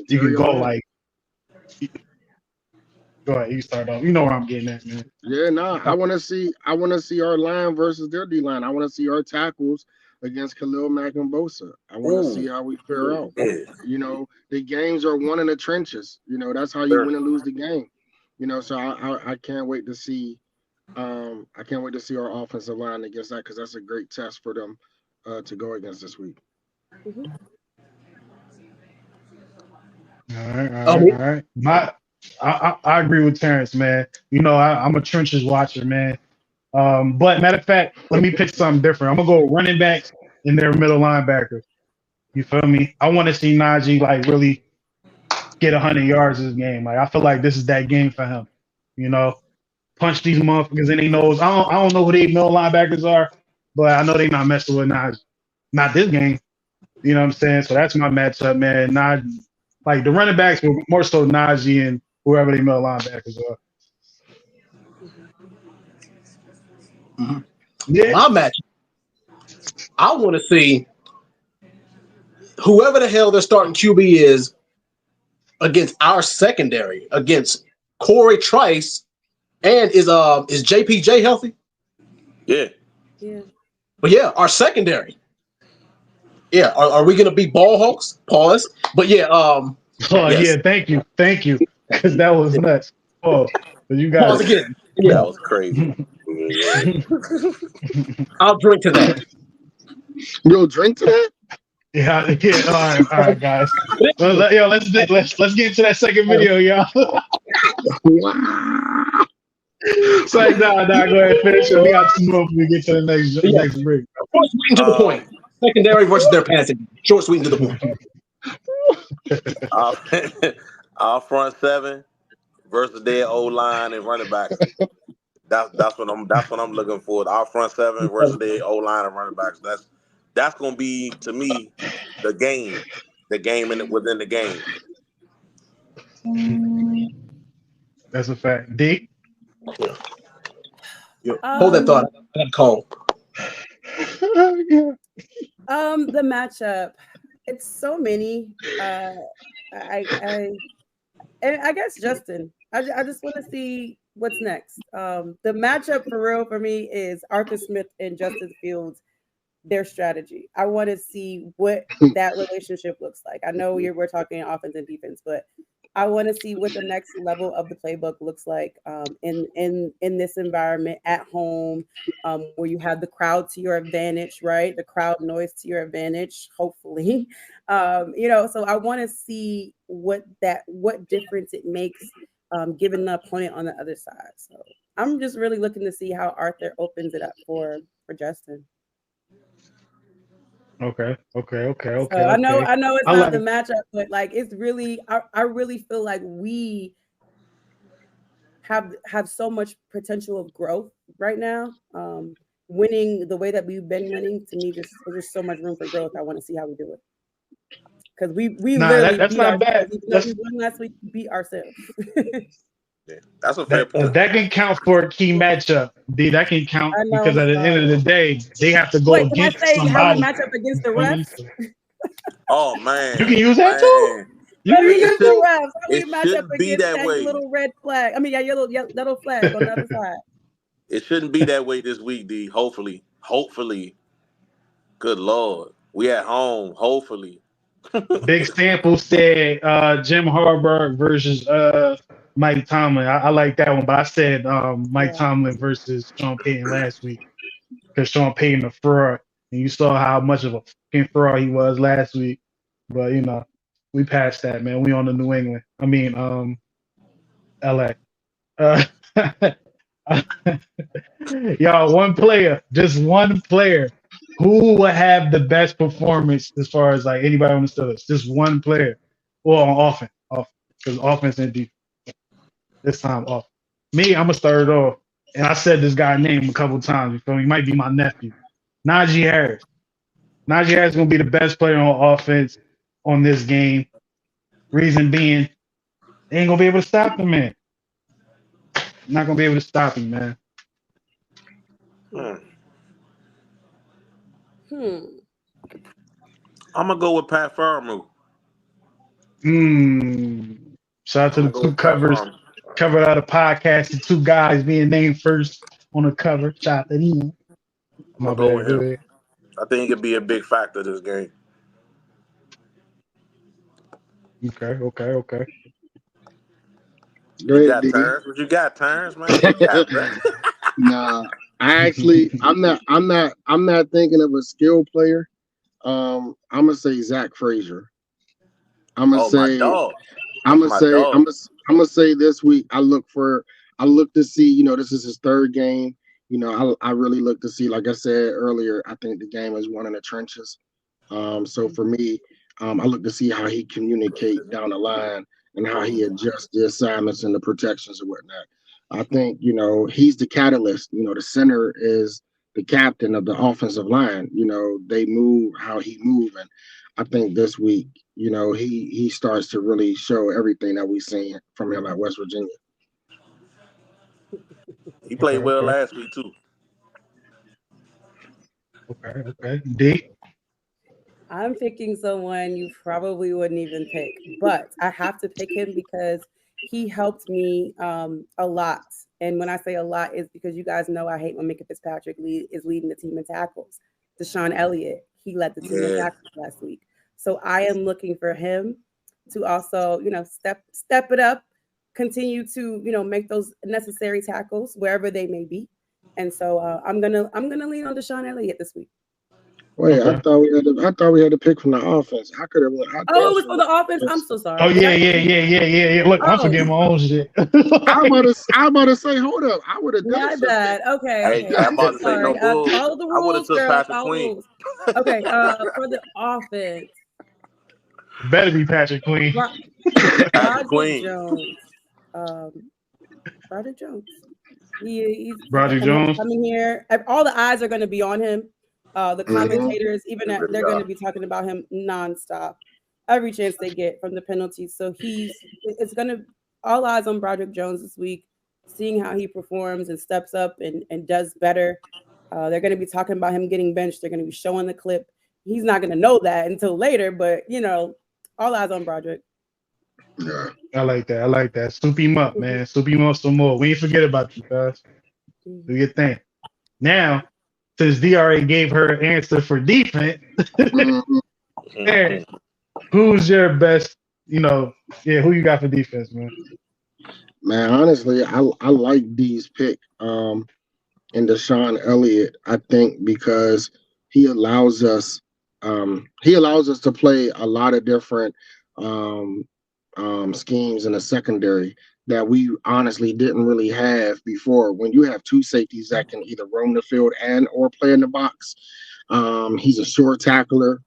you can go like go ahead, you start off. You know where I'm getting at, man. Yeah, I want to see our line versus their D line. I want to see our tackles against Khalil Mack and Bosa. I want to see how we fare out. The games are won in the trenches. That's how you win and lose the game. So I can't wait to see. I can't wait to see our offensive line against that because that's a great test for them to go against this week. All right. I agree with Terrence, man. I'm a trenches watcher, man. But matter of fact, let me pick something different. I'm gonna go running backs and their middle linebackers. You feel me? I want to see Najee like really get 100 yards this game. Like I feel like this is that game for him. Punch these motherfuckers in their nose. I don't know who they middle linebackers are, but I know they not messing with Najee. Not this game. You know what I'm saying? So that's my matchup, man. Najee, like the running backs were more so Najee and whoever they middle linebackers are. Yeah. my match. I want to see whoever the hell their starting QB is against our secondary, against Corey Trice, and is JPJ healthy? Yeah. But yeah, our secondary. Yeah, are we gonna be ball hawks? Pause. But yeah, Yeah, thank you, because that was nuts. Oh, but you got pause it. again. That Yeah, was crazy. I'll drink to that. You'll drink to that? Yeah. All right, guys. Let's get into that second video, y'all. Wow. It's like, nah, go ahead, finish it. We got some more before we get to the next break. Short, sweet, and to the point. Secondary versus their passing. Short, sweet, and to the point. Our front seven versus their O line and running backs. That's what I'm looking for. Our front seven versus their O line and running backs. That's gonna be, to me, the game within the game. That's a fact. D. Hold that thought. I got a call. The matchup, it's so many. I guess Justin. I just want to see what's next. The matchup for real for me is Arthur Smith and Justin Fields. Their strategy. I want to see what that relationship looks like. I know we're talking offense and defense, but I want to see what the next level of the playbook looks like in this environment at home, where you have the crowd to your advantage, right? The crowd noise to your advantage, hopefully. So I want to see what difference it makes, given the opponent on the other side. So I'm just really looking to see how Arthur opens it up for Justin. Okay. So I know it's not the matchup, but like it's really, I really feel like we have so much potential of growth right now. winning the way that we've been winning, to me, there's just so much room for growth. I want to see how we do it. Because we literally that's beat not ourselves. bad. Even though we won last week, we beat ourselves. Yeah, that's a fair point. That can count for a key matchup. D, that can count I know. because at the end of the day, they have to go Wait, can I against say how we somebody. match up against the refs? Oh man, You can use that too. You can use Against that the too. refs, how we It match up shouldn't be against that that way. little red flag? I mean, yellow flag on the other side. It shouldn't be that way this week, D. Hopefully. Good Lord. We at home. Hopefully. Big Sample said Jim Harbaugh versus Mike Tomlin. I like that one, but I said Mike Yeah. Tomlin versus Sean Payton last week because Sean Payton a fraud, and you saw how much of a fucking fraud he was last week. But we passed that, man. We on to New England. I mean, LA. Y'all, just one player. Who will have the best performance as far as like anybody on the Steelers? Just one player. Well, on offense. Because offense and defense. This time off. Me, I'm gonna start it off. And I said this guy's name a couple times. You feel me? He might be my nephew. Najee Harris. Najee Harris is gonna be the best player on offense on this game. Reason being, they ain't gonna be able to stop him, man. Not gonna be able to stop him, man. I'm gonna go with Pat Fairmouth. Shout out to the two covers. Covered out a podcast, the two guys being named first on the cover. Shout out to them. I'm gonna go with him. I think it could be a big factor this game. Okay. Go ahead, got D. Terrence? What you got, Terrence, man? What you got, bro? Nah, I'm not thinking of a skill player. I'm gonna say Zach Frazier. I'm gonna say this week I look to see, this is his third game. I really look to see, like I said earlier, I think the game is won in the trenches. So for me, I look to see how he communicate down the line and how he adjusts the assignments and the protections and whatnot. I think, he's the catalyst. The center is the captain of the offensive line. They move how he move. And I think this week, he starts to really show everything that we've seen from him at West Virginia. He played well last week, too. Okay. D? I'm picking someone you probably wouldn't even pick, but I have to pick him because he helped me a lot. And when I say a lot, is because you guys know I hate when Minka Fitzpatrick is leading the team in tackles. Deshaun Elliott, he led the team in tackles last week. So I am looking for him to also, step it up, continue to, make those necessary tackles wherever they may be. And so I'm gonna lean on Deshaun Elliott this week. Wait, I thought we had to pick from the offense. I could have. Oh, it was for the offense. I'm so sorry. Oh yeah. Look, I'm forgetting my own shit. I'm about to say, hold up. I would have done My bad. Okay. Hey, I'm about to say no bull. Follow the rules, I would have took girl. Patrick Follow Queen. rules. Okay. For the offense, better be Patrick Queen. Patrick Queen. Broderick Jones. He's Broderick Jones coming here. All the eyes are going to be on him. The commentators, they're going to be talking about him nonstop, every chance they get from the penalties. So it's going to all eyes on Broderick Jones this week, seeing how he performs and steps up and does better. They're going to be talking about him getting benched. They're going to be showing the clip. He's not going to know that until later, but all eyes on Broderick. Yeah, I like that. Soup him up, man. Soup him up some more. We ain't forget about you guys. Do your thing. Now, since DRA gave her answer for defense, Aaron, who's your best? Who you got for defense, man? Man, honestly, I like D's pick in Deshaun Elliott. I think because he allows us to play a lot of different schemes in the secondary that we honestly didn't really have before. When you have two safeties that can either roam the field or play in the box, he's a short tackler.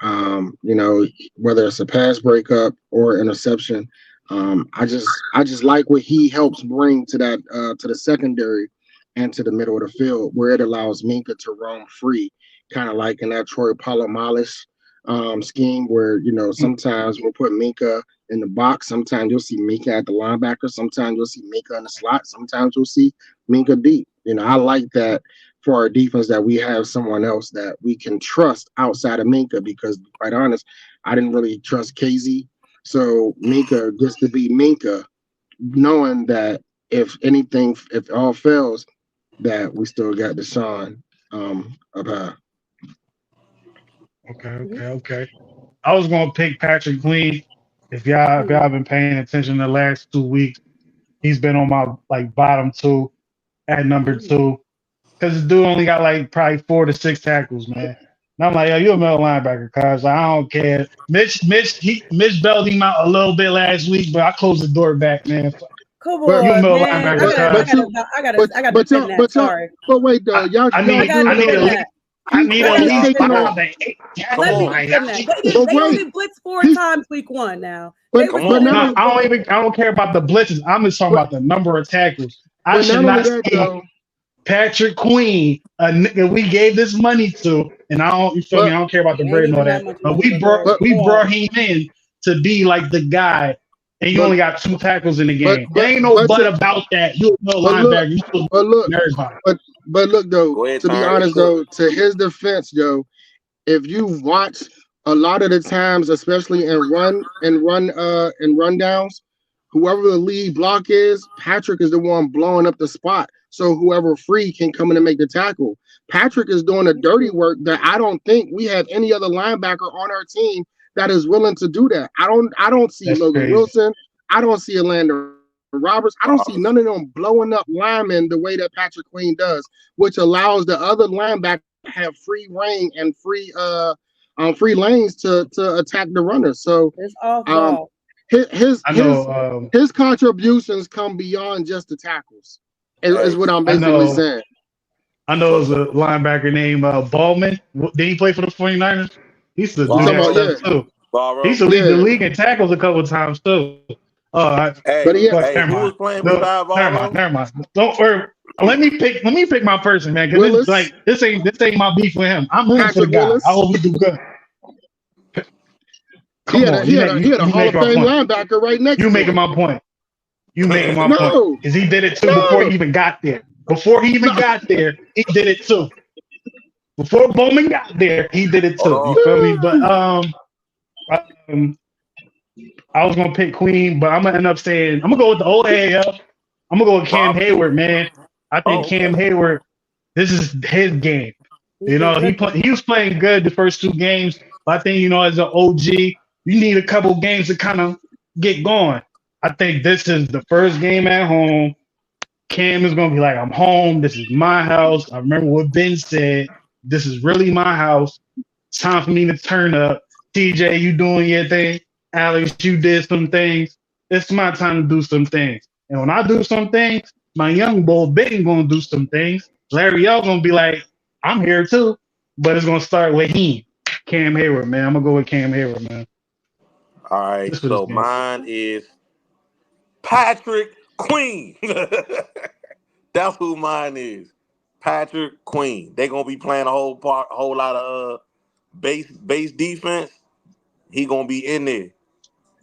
Whether it's a pass breakup or interception, I just like what he helps bring to that to the secondary into the middle of the field where it allows Minka to roam free, kind of like in that Troy Polamalu scheme where, sometimes we'll put Minka in the box. Sometimes you'll see Minka at the linebacker. Sometimes you'll see Minka in the slot. Sometimes you'll see Minka deep. I like that for our defense that we have someone else that we can trust outside of Minka because, quite honest, I didn't really trust KZ. So Minka gets to be Minka, knowing that if all fails, that we still got Deshaun up high. Okay. I was gonna pick Patrick Queen. If y'all been paying attention the last 2 weeks, he's been on my bottom two at number two. Cause the dude only got probably 4 to 6 tackles, man. And I'm like, yo, you're a middle linebacker, cuz I don't care. Mitch bailed him out a little bit last week, but I closed the door back, man. Come But You a on, middle man. linebacker, I gotta defend that. Sorry. But wait though, y'all I need defend at that. I need at he's least taking on. 5 to 8 Come Let me on. defend that. But They wait, only blitzed 4 he's times week 1 now. but They was Come but on. not No, only I don't care about the blitzes. I'm just talking but, about the number of tackles. I but should not only not that see though. Patrick Queen, a nigga we gave this money to, and you feel me? But I don't care about the You ain't bread and all giving that that. much But money we to no brought squad. him in to be like the guy, and you but only got 2 tackles in the but game. There but ain't no but but about that. You a middle but look linebacker. You supposed to but look be everybody. but look though. Go ahead, To be Terrence. honest though, to his defense though, if you watch a lot of the times, especially in run downs, whoever the lead block is, Patrick is the one blowing up the spot. So whoever free can come in and make the tackle. Patrick is doing the dirty work that I don't think we have any other linebacker on our team that is willing to do that. I don't see That's Logan crazy. Wilson. I don't see Orlando Roberts. I don't see Roberts. none of them blowing up linemen the way that Patrick Queen does, which allows the other linebacker to have free reign and free lanes to attack the runner. So It's off um ball. his I his know. his contributions come beyond just the tackles. Is Hey, what I'm I basically know. saying. I know. It so was a linebacker named Ballman. Did he play for the 49ers? He used to You do talking that about Borrow, stuff yeah, too. He used Borrow. to lead the yeah. league in tackles a couple of times too. But Hey, he But hey, never who mind. was playing No, beside Borrow? never mind. Don't worry. Let me pick my person, man. Cause Willis, this ain't my beef with him. I'm rooting for the Patrick guy. I Willis. hope he do good. He Come had a on, he had a he had a you Hall of making my Fame point. linebacker right next You to making him. my point. You making my point. No, Cause he did it too before he no, even got there. Before he even no. got there, he did it too. Before Bowman got there, he did it Hold too. You on. feel me? But um, I was gonna pick Queen, but I'm gonna end up saying I'm gonna go with the old head. Yo. I'm gonna go with Cam Robert. Hayward, man. I think Oh, Cam okay. Hayward. This is his game. He's been good. He was playing good the first 2 games. But I think as an OG, you need a couple games to kind of get going. I think this is the first game at home. Cam is gonna be like, I'm home. This is my house. I remember what Ben said. This is really my house. It's time for me to turn up. TJ, you doing your thing. Alex, you did some things. It's my time to do some things. And when I do some things, my young boy Ben gonna do some things. Larry L gonna be like, I'm here too. But it's gonna start with him. Cam Hayward, man. I'm gonna go with Cam Hayward, man. All right. Just for this So game. mine is Patrick Queen. That's who mine is. Patrick Queen. They're gonna be playing a whole lot of base defense. He gonna be in there.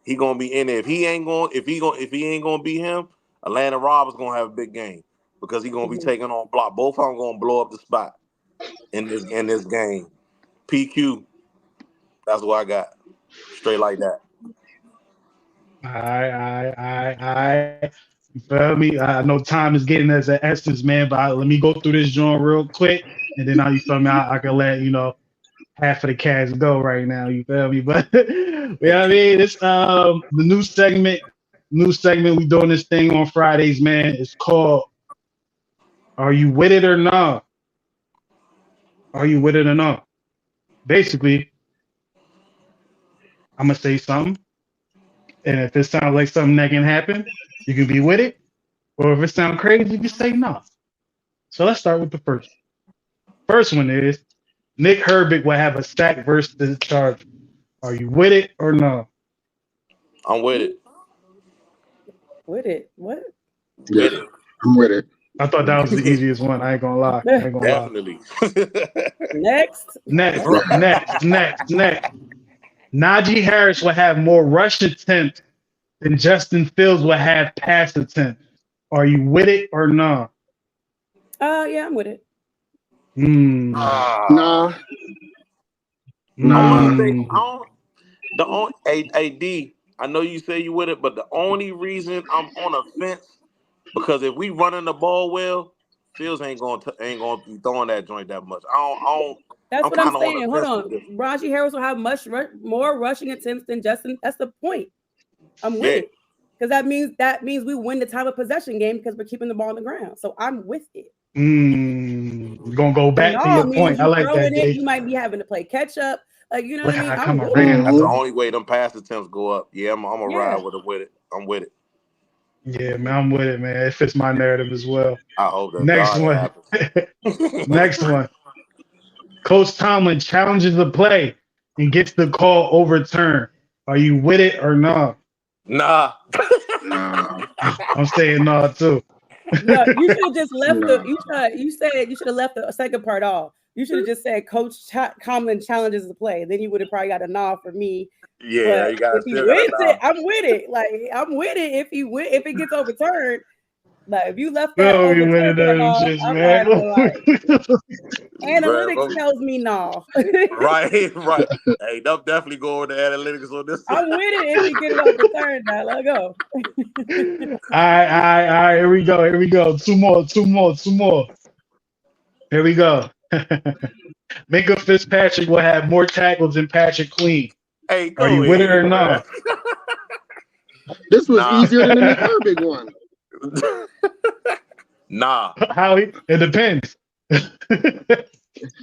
He gonna be in there. If he ain't gonna be him, Atlanta Roberts gonna have a big game because he gonna be taking on block. Both of them gonna blow up the spot in this game. PQ. That's what I got. Straight like that. I. You feel me? I know time is getting as an essence, man, but let me go through this joint real quick, and then you feel me? I can let half of the cats go right now. You feel me? But yeah, I mean, it's the new segment. New segment. We doing this thing on Fridays, man. It's called "Are You With It or Not?" Are you with it or not? Basically, I'm gonna say something, and if it sounds like something that can happen, you can be with it. Or if it sounds crazy, you can say no. So let's start with the first. First one is Nick Herbig will have a sack versus the Chargers. Are you with it or no? I'm with it. With it. What? Yeah, With it. I'm with it. I thought that was the easiest one. I ain't gonna lie. I ain't gonna lie. Definitely. Next. Next. Najee Harris will have more rush attempts than Justin Fields will have pass attempts. Are you with it or no? Yeah, I'm with it. Nah. I Mm. don't. The only AD. I know you say you with it, but the only reason I'm on a fence because if we running the ball well, Fields ain't gonna be throwing that joint that much. That's I'm what I'm kind of on the saying. Hold fence on. with this. Najee Harris will have more rushing attempts than Justin. That's the point. I'm with Yeah. it. Because that means we win the time of possession game because we're keeping the ball on the ground. So I'm with it. You're gonna go back to No, your means point. I you like that, throwing it, D. you might be having to play catch up. Like, you know Look what I how mean? I I'm come with around. That's the Look. only way them pass attempts go up. Yeah, I'm gonna ride with it. I'm with it. Yeah, man, I'm with it, man. It fits my narrative as well. I hope that Next God one. happens. Next one. Coach Tomlin challenges the play and gets the call overturned. Are you with it or not? Nah. Nah. I'm saying no too. No, you should have just left Nah. you said you should have left the second part off. You should have just said Coach Tomlin challenges the play. Then you would have probably got a nod for me. Yeah, But you got if he still got wins it, a I'm with it. Like, I'm with it if it gets overturned. Like, if you left that Oh, you with overturned it, part off, just I'm gonna have to like analytics nod. tells me no. Right. Hey, they'll definitely go over the analytics on this one. I'm with it if you get it overturned now. Let go. All right. Here we go. Two more. Here we go. Minka Fitzpatrick will have more tackles than Patrick Queen. Hey, Are go you with it or ahead, man. not? This was Nah. easier than the Nick Herbig one. Nah. Howie, it depends.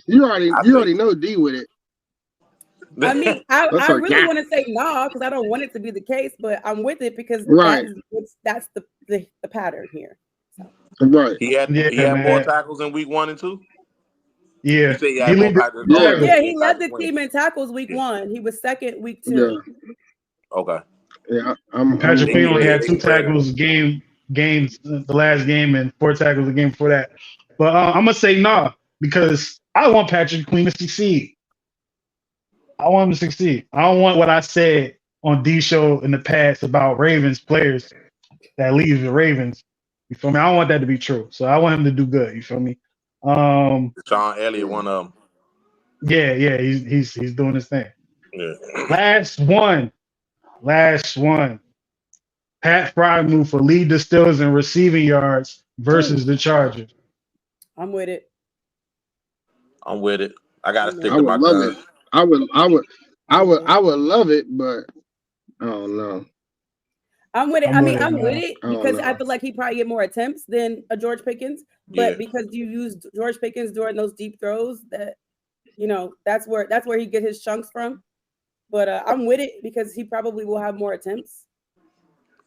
You already know D with it. I mean, I That's our really guy. want to say no because I don't want it to be the case, but I'm with it because Right. that's the pattern here. So. Right. He had more man. tackles in week 1 and 2. Yeah. You say he He had more lead the tackles. Yeah. tackles. Yeah, he led the team in tackles week 1. He was second week 2. Yeah. Okay. Yeah. I'm Patrick Queen only had They 2 spread it. tackles games the last game and 4 tackles the game before that. But I'm gonna say nah because I want Patrick Queen to succeed. I want him to succeed. I don't want what I said on D show in the past about Ravens players that leave the Ravens. You feel me? I don't want that to be true. So I want him to do good. You feel me? Sean Elliott, one of them. Yeah, he's doing his thing. Yeah. Last one. Pat Frymouth for lead the Steelers in receiving yards versus the Chargers. I'm with it. I'm with it. I gotta stick I to would my love guns. it. I would love it, but I don't know. I'm with it. I'm with it, I'm man. with it I don't because know. I feel like he probably get more attempts than a George Pickens. But Yeah. because you used George Pickens during those deep throws, that that's where he get his chunks from. But I'm with it because he probably will have more attempts.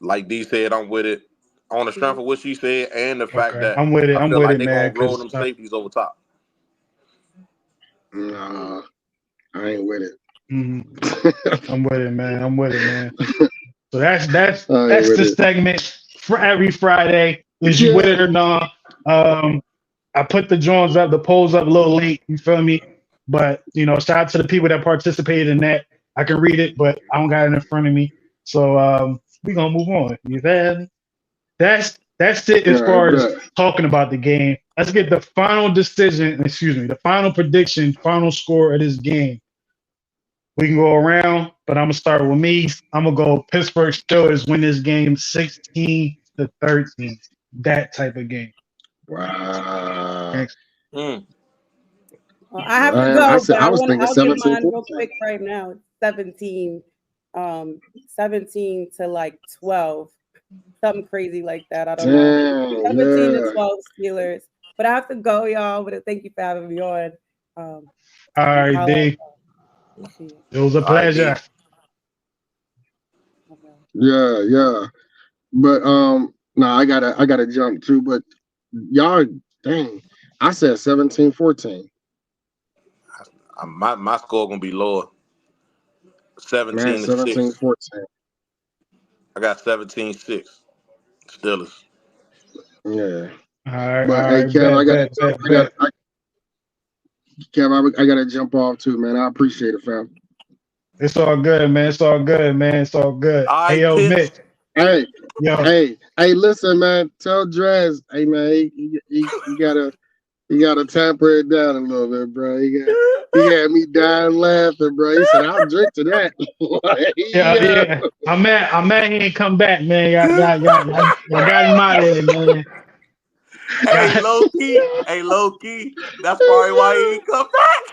Like D said, I'm with it. On the strength of what she said and the fact Okay, that I'm with it. I I'm feel with like it, they're man. gonna roll Because them safeties over top. Nah, I ain't with it. I'm with it, man. So that's I ain't with the it. segment for every Friday. Is you with it or not? I put the drones up, the polls up a little late. You feel me? But shout out to the people that participated in that. I can read it, but I don't got it in front of me. So we gonna move on. You feel? That's it as far as talking about the game. Let's get the final decision. Excuse me, the final prediction, final score of this game. We can go around, but I'm gonna start with me. I'm gonna go Pittsburgh Steelers win this game 16-13. That type of game. Wow. Thanks. Well, I have to go, I but was thinking I'll give 17, mine real quick right now. 17 to like 12. Something crazy like that. I don't know. 17 to 12 Steelers. But I have to go, y'all. But thank you for having me on. All right, D. It was a pleasure. Yeah. But I gotta jump too. But y'all, dang, I said 17-14. My score gonna be lower. 17 to 6. 17-14. I got 17-6. Steelers. Yeah. All right, But hey, Kev, bet, bet, bet, bet. I gotta jump off too, man. I appreciate it, fam. It's all good, man. It's all good, man. It's all good. All Hey, right, yo, Pitts. Mitch. Hey, Yo, hey, listen, man. Tell Drez, hey, man, you gotta tamper it down a little bit, bro. He had me dying laughing, bro. He said, "I'll drink to that." yeah. I'm mad he ain't come back, man. Y'all got him out of there, man. Hey, low key. That's probably why he ain't come back.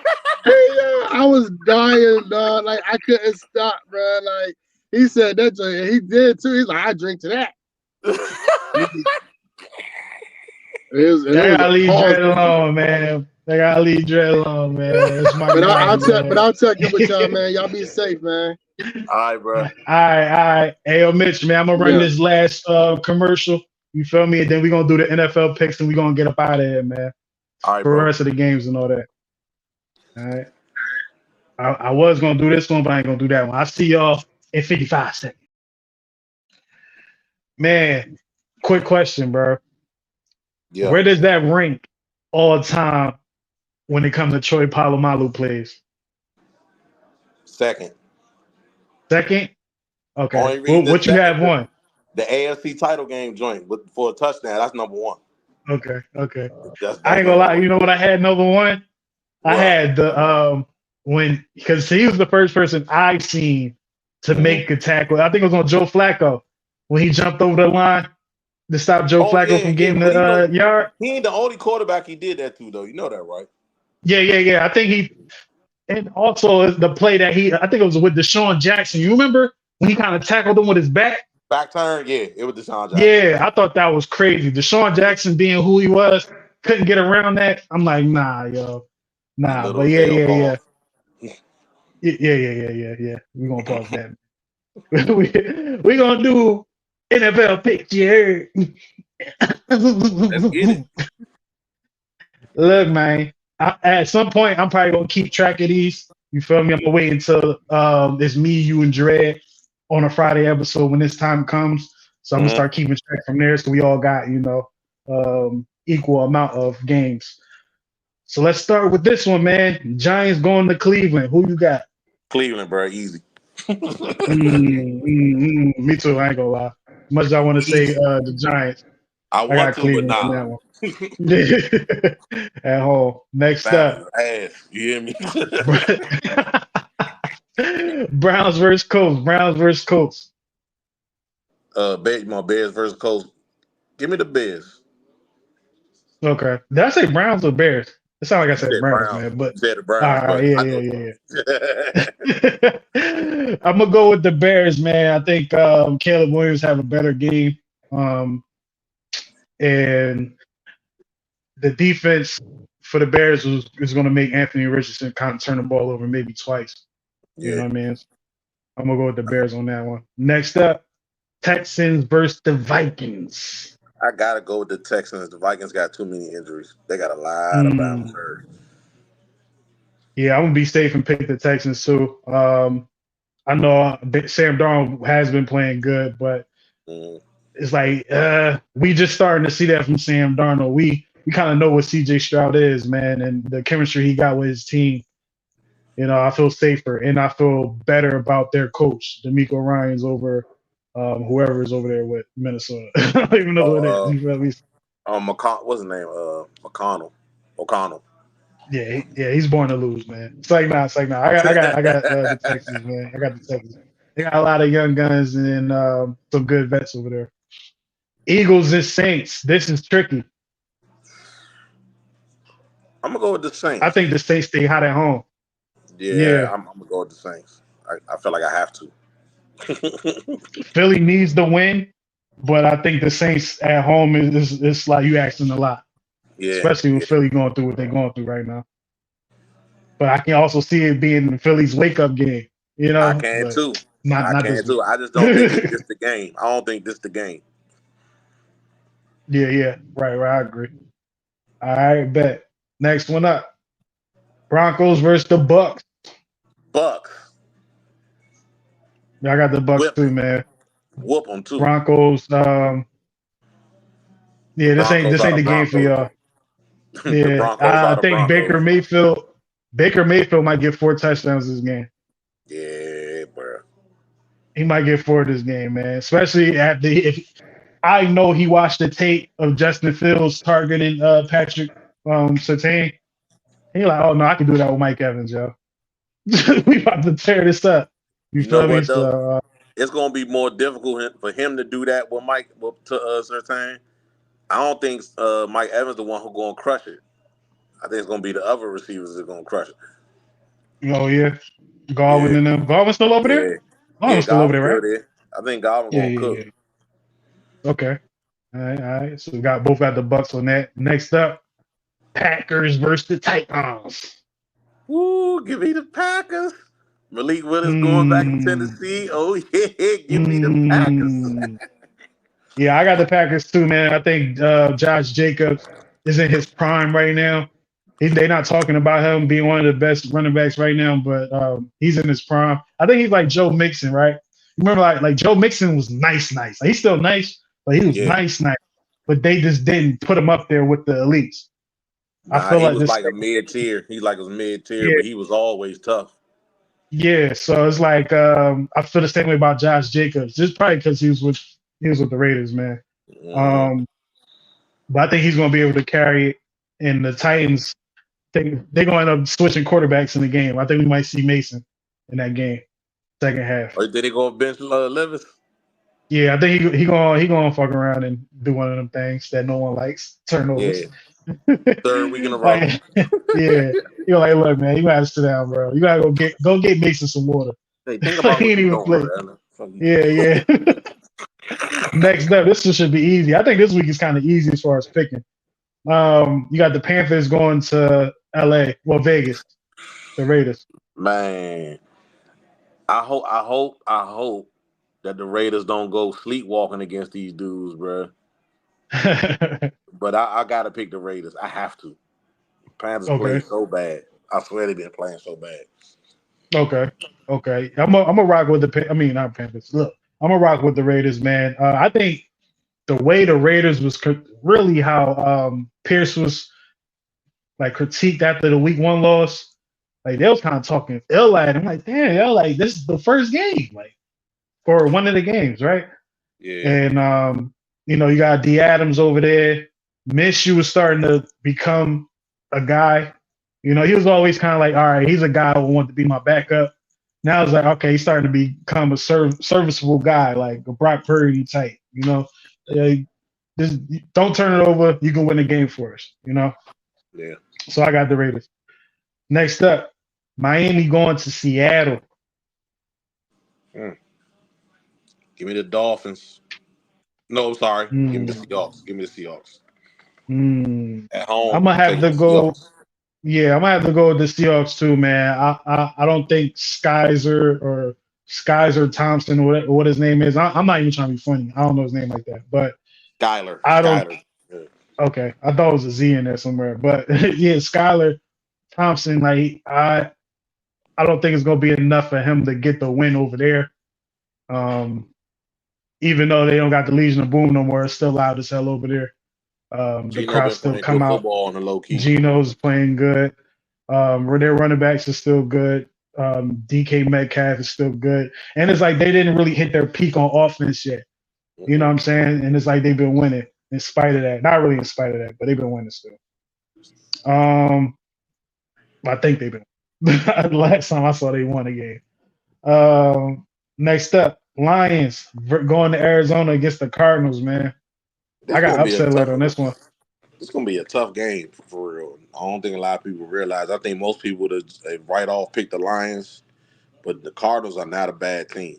I was dying, dog. Like I couldn't stop, bro. Like he said that joint, and he did too. He's like, "I drink to that." They gotta leave Dred alone, man. They gotta leave Dred alone, man. That's my guy, I'll check in with y'all, man. Y'all be safe, man. All right, bro. All right. Hey, yo, Mitch, man, I'm gonna run this last commercial. You feel me? And then we're gonna do the NFL picks and we're gonna get up out of here, man. All right, for bro. the rest of the games and all that. All right. I was gonna do this one, but I ain't gonna do that one. I'll see y'all in 55 seconds. Man, quick question, bro. Yeah. Where does that rank all time when it comes to Troy Polamalu plays? Second. Okay. Well, what you have one? The AFC title game joint for a touchdown. That's number one. Okay. That's I ain't gonna lie. You know what I had number one? What? I had the because he was the first person I seen to make a tackle. I think it was on Joe Flacco when he jumped over the line to stop Joe Flacco from getting the yard. He ain't the only quarterback he did that to, though. You know that, right? Yeah. I think and also the play that I think it was with Deshaun Jackson. You remember when he kind of tackled him with his back? Back turn, yeah, it was Deshaun Jackson. Yeah, I thought that was crazy. Deshaun Jackson being who he was, couldn't get around that. I'm like, nah, yo. Nah, but yeah. Yeah. We're gonna pause that. We're gonna do NFL picks, you heard? Let's get it. Look, man. At some point, I'm probably gonna keep track of these. You feel me? I'm gonna wait until it's me, you, and Dred on a Friday episode when this time comes. So I'm gonna start keeping track from there. So we all got equal amount of games. So let's start with this one, man. Giants going to Cleveland. Who you got? Cleveland, bro, easy. Me too. I ain't gonna lie. As much as I want to say the Giants, I got Cleveland on that one. At home. Next up, ass. You hear me? Browns versus Colts. Bears versus Colts. Give me the Bears. Okay. Did I say Browns or Bears? It sounded like I said Browns, man. But you said the Browns. Yeah. I'm gonna go with the Bears, man. I think Caleb Williams have a better game, and the defense for the Bears is going to make Anthony Richardson kind of turn the ball over maybe twice. You know what I mean? I'm gonna go with the Bears on that one. Next up, Texans versus the Vikings. I gotta go with the Texans. The Vikings got too many injuries. They got a lot of bounce hurt. Yeah, I'm gonna be safe and pick the Texans too. I know Sam Darnold has been playing good, but it's like we just starting to see that from Sam Darnold. We kind of know what CJ Stroud is, man, and the chemistry he got with his team. You know, I feel safer and I feel better about their coach, D'Amico Ryans, over whoever is over there with Minnesota. I don't even know who it is. You feel me? What's his name? O'Connell. Yeah, he's born to lose, man. It's like nah. I got the Texans, man. I got the Texans. They got a lot of young guns and some good vets over there. Eagles and Saints. This is tricky. I'm gonna go with the Saints. I think the Saints stay hot at home. Yeah. I'm gonna go with the Saints. I feel like I have to. Philly needs the win, but I think the Saints at home is like you asking a lot. Yeah, especially with Philly going through what they're going through right now. But I can also see it being Philly's wake-up game. You know, I can too. I just don't think it's just the game. I don't think this is the game. Yeah. Right. I agree. All right, bet. Next one up. Broncos versus the Bucks. Bucks. Yeah, I got the Bucks too, man. Whoop them too. Broncos. Yeah, this ain't Broncos are the the game for Broncos. y'all. The Yeah, Broncos are I the think Broncos. Baker Mayfield might get 4 touchdowns this game. Yeah, bro. He might get 4 this game, man. Especially if I know he watched the tape of Justin Fields targeting Patrick Surtain. He like, oh no, I can do that with Mike Evans, yo. We about to tear this up. You You know feel me? what though? So It's gonna be more difficult for him to do that with Mike to Surtain. I don't think Mike Evans the one who gonna crush it. I think it's gonna be the other receivers that gonna crush it. oh yeah, Garvin Yeah, and them. Garvin's still over there. yeah, yeah. Garvin's still over Godwin there, right? still there. I think Godwin Yeah, gonna yeah, cook. yeah. Okay. All right, all right. So we got both got the Bucks on that. Next up, Packers versus the Titans. Woo! Give me the Packers. Malik Willis going back to Hmm. Tennessee. Oh yeah, give me the Packers. Hmm. Yeah, I got the Packers too, man. I think Josh Jacobs is in his prime right now. They're not talking about him being one of the best running backs right now, but he's in his prime. I think he's like Joe Mixon, right? Remember, like Joe Mixon was nice. Like, he's still nice, but he was Yeah, nice. But they just didn't put him up there with the elites. I nah, feel he like was this. like a mid tier. He's like a mid tier, Yeah, but he was always tough. yeah. So it's like I feel the same way about Josh Jacobs. Just probably because he was with the Raiders, man. Mm-hmm. Um, but I think he's going to be able to carry it. And the Titans, they're going to end up switching quarterbacks in the game. I think we might see Mason in that game, second half. Or did he go bench Levis? Yeah, I think he going to fuck around and do one of them things that no one likes, Yeah, turnovers. third week in a row. Like, yeah, you're like, look, man, you gotta sit down, bro. You gotta go get Mason some water. Hey, think about He what ain't you're even doing, play. man. Yeah, yeah. Next up, this should be easy. I think this week is kind of easy as far as picking. You got the Panthers going to LA, well, Vegas, the Raiders. Man, I hope that the Raiders don't go sleepwalking against these dudes, bro. But I gotta pick the Raiders. I have to. Panthers play Okay, so bad. I swear they've been playing so bad. okay, okay. I'm a rock with I mean, not Panthers. Look, I'm a rock with the Raiders, man. I think the way the Raiders was really how Pierce was like critiqued after the week 1 loss. Like they was kind of talking ill at him. Like, damn, yo, like this is the first game, like for one of the games, right? Yeah. And you got D Adams over there. Minshew was starting to become a guy. He was always kind of like, all right, he's a guy who wants to be my backup. Now it's like, okay, he's starting to become a serviceable guy, like a Brock Purdy type. Uh, just don't turn it over. You can win the game for us. Yeah. So I got the Raiders. Next up, Miami going to Seattle. Give me the Dolphins. No, I'm sorry. Give me the Mm. Seahawks. Give me the Seahawks. At I'm home, gonna I'm have taking to the go. Seahawks. Yeah, I'm gonna have to go with the Seahawks too, man. I don't think Skyzer Thompson, or what his name is. I'm not even trying to be funny. I don't know his name like that, but Skyler. I don't. Skyler. Yeah. Okay, I thought it was a Z in there somewhere, but yeah, Skyler Thompson. Like I don't think it's gonna be enough for him to get the win over there. Even though they don't got the Legion of Boom no more, it's still loud as hell over there. The Gino crowd been still playing come good out. football on the low key. Geno's playing good. Their running backs are still good. DK Metcalf is still good. And it's like they didn't really hit their peak on offense yet. You know what I'm saying? And it's like they've been winning in spite of that. Not really in spite of that, but they've been winning still. I think they've been. Last time I saw they won a game. Next up, Lions going to Arizona against the Cardinals, man. I got upset alert on this one. It's gonna be a tough game for real. I don't think a lot of people realize. I think most people they right off pick the Lions, but the Cardinals are not a bad team.